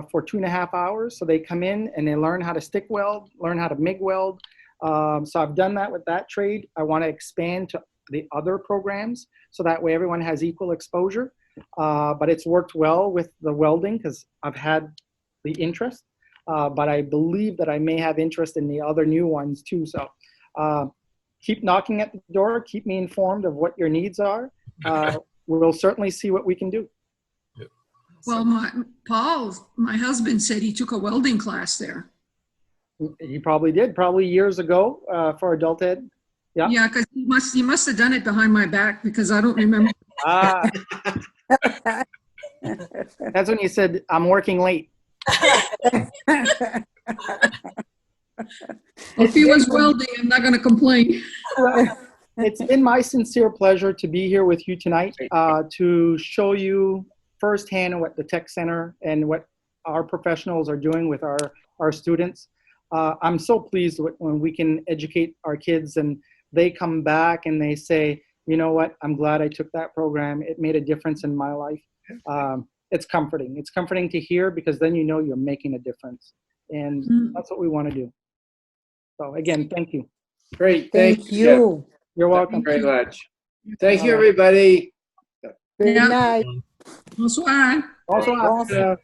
B: for 2.5 hours. So they come in and they learn how to stick weld, learn how to MIG weld. So I've done that with that trade. I want to expand to the other programs so that way everyone has equal exposure. But it's worked well with the welding because I've had the interest. But I believe that I may have interest in the other new ones too. So keep knocking at the door, keep me informed of what your needs are. We'll certainly see what we can do.
C: Well, my husband said he took a welding class there.
B: He probably did, probably years ago for adult ed. Yeah.
C: Yeah, because you must have done it behind my back because I don't remember.
B: Ah. That's when you said, I'm working late.
C: If he was welding, I'm not going to complain.
B: It's been my sincere pleasure to be here with you tonight to show you firsthand what the Tech Center and what our professionals are doing with our students. I'm so pleased when we can educate our kids and they come back and they say, you know what, I'm glad I took that program. It made a difference in my life. It's comforting. It's comforting to hear because then you know you're making a difference. And that's what we want to do. So again, thank you.
A: Great.
S: Thank
A: you.
S: you.
B: You're welcome.
A: Thank you very much. Thank you, everybody.
S: Good night.
C: Bonsoir.
B: Bonsoir.
S: Bonsoir.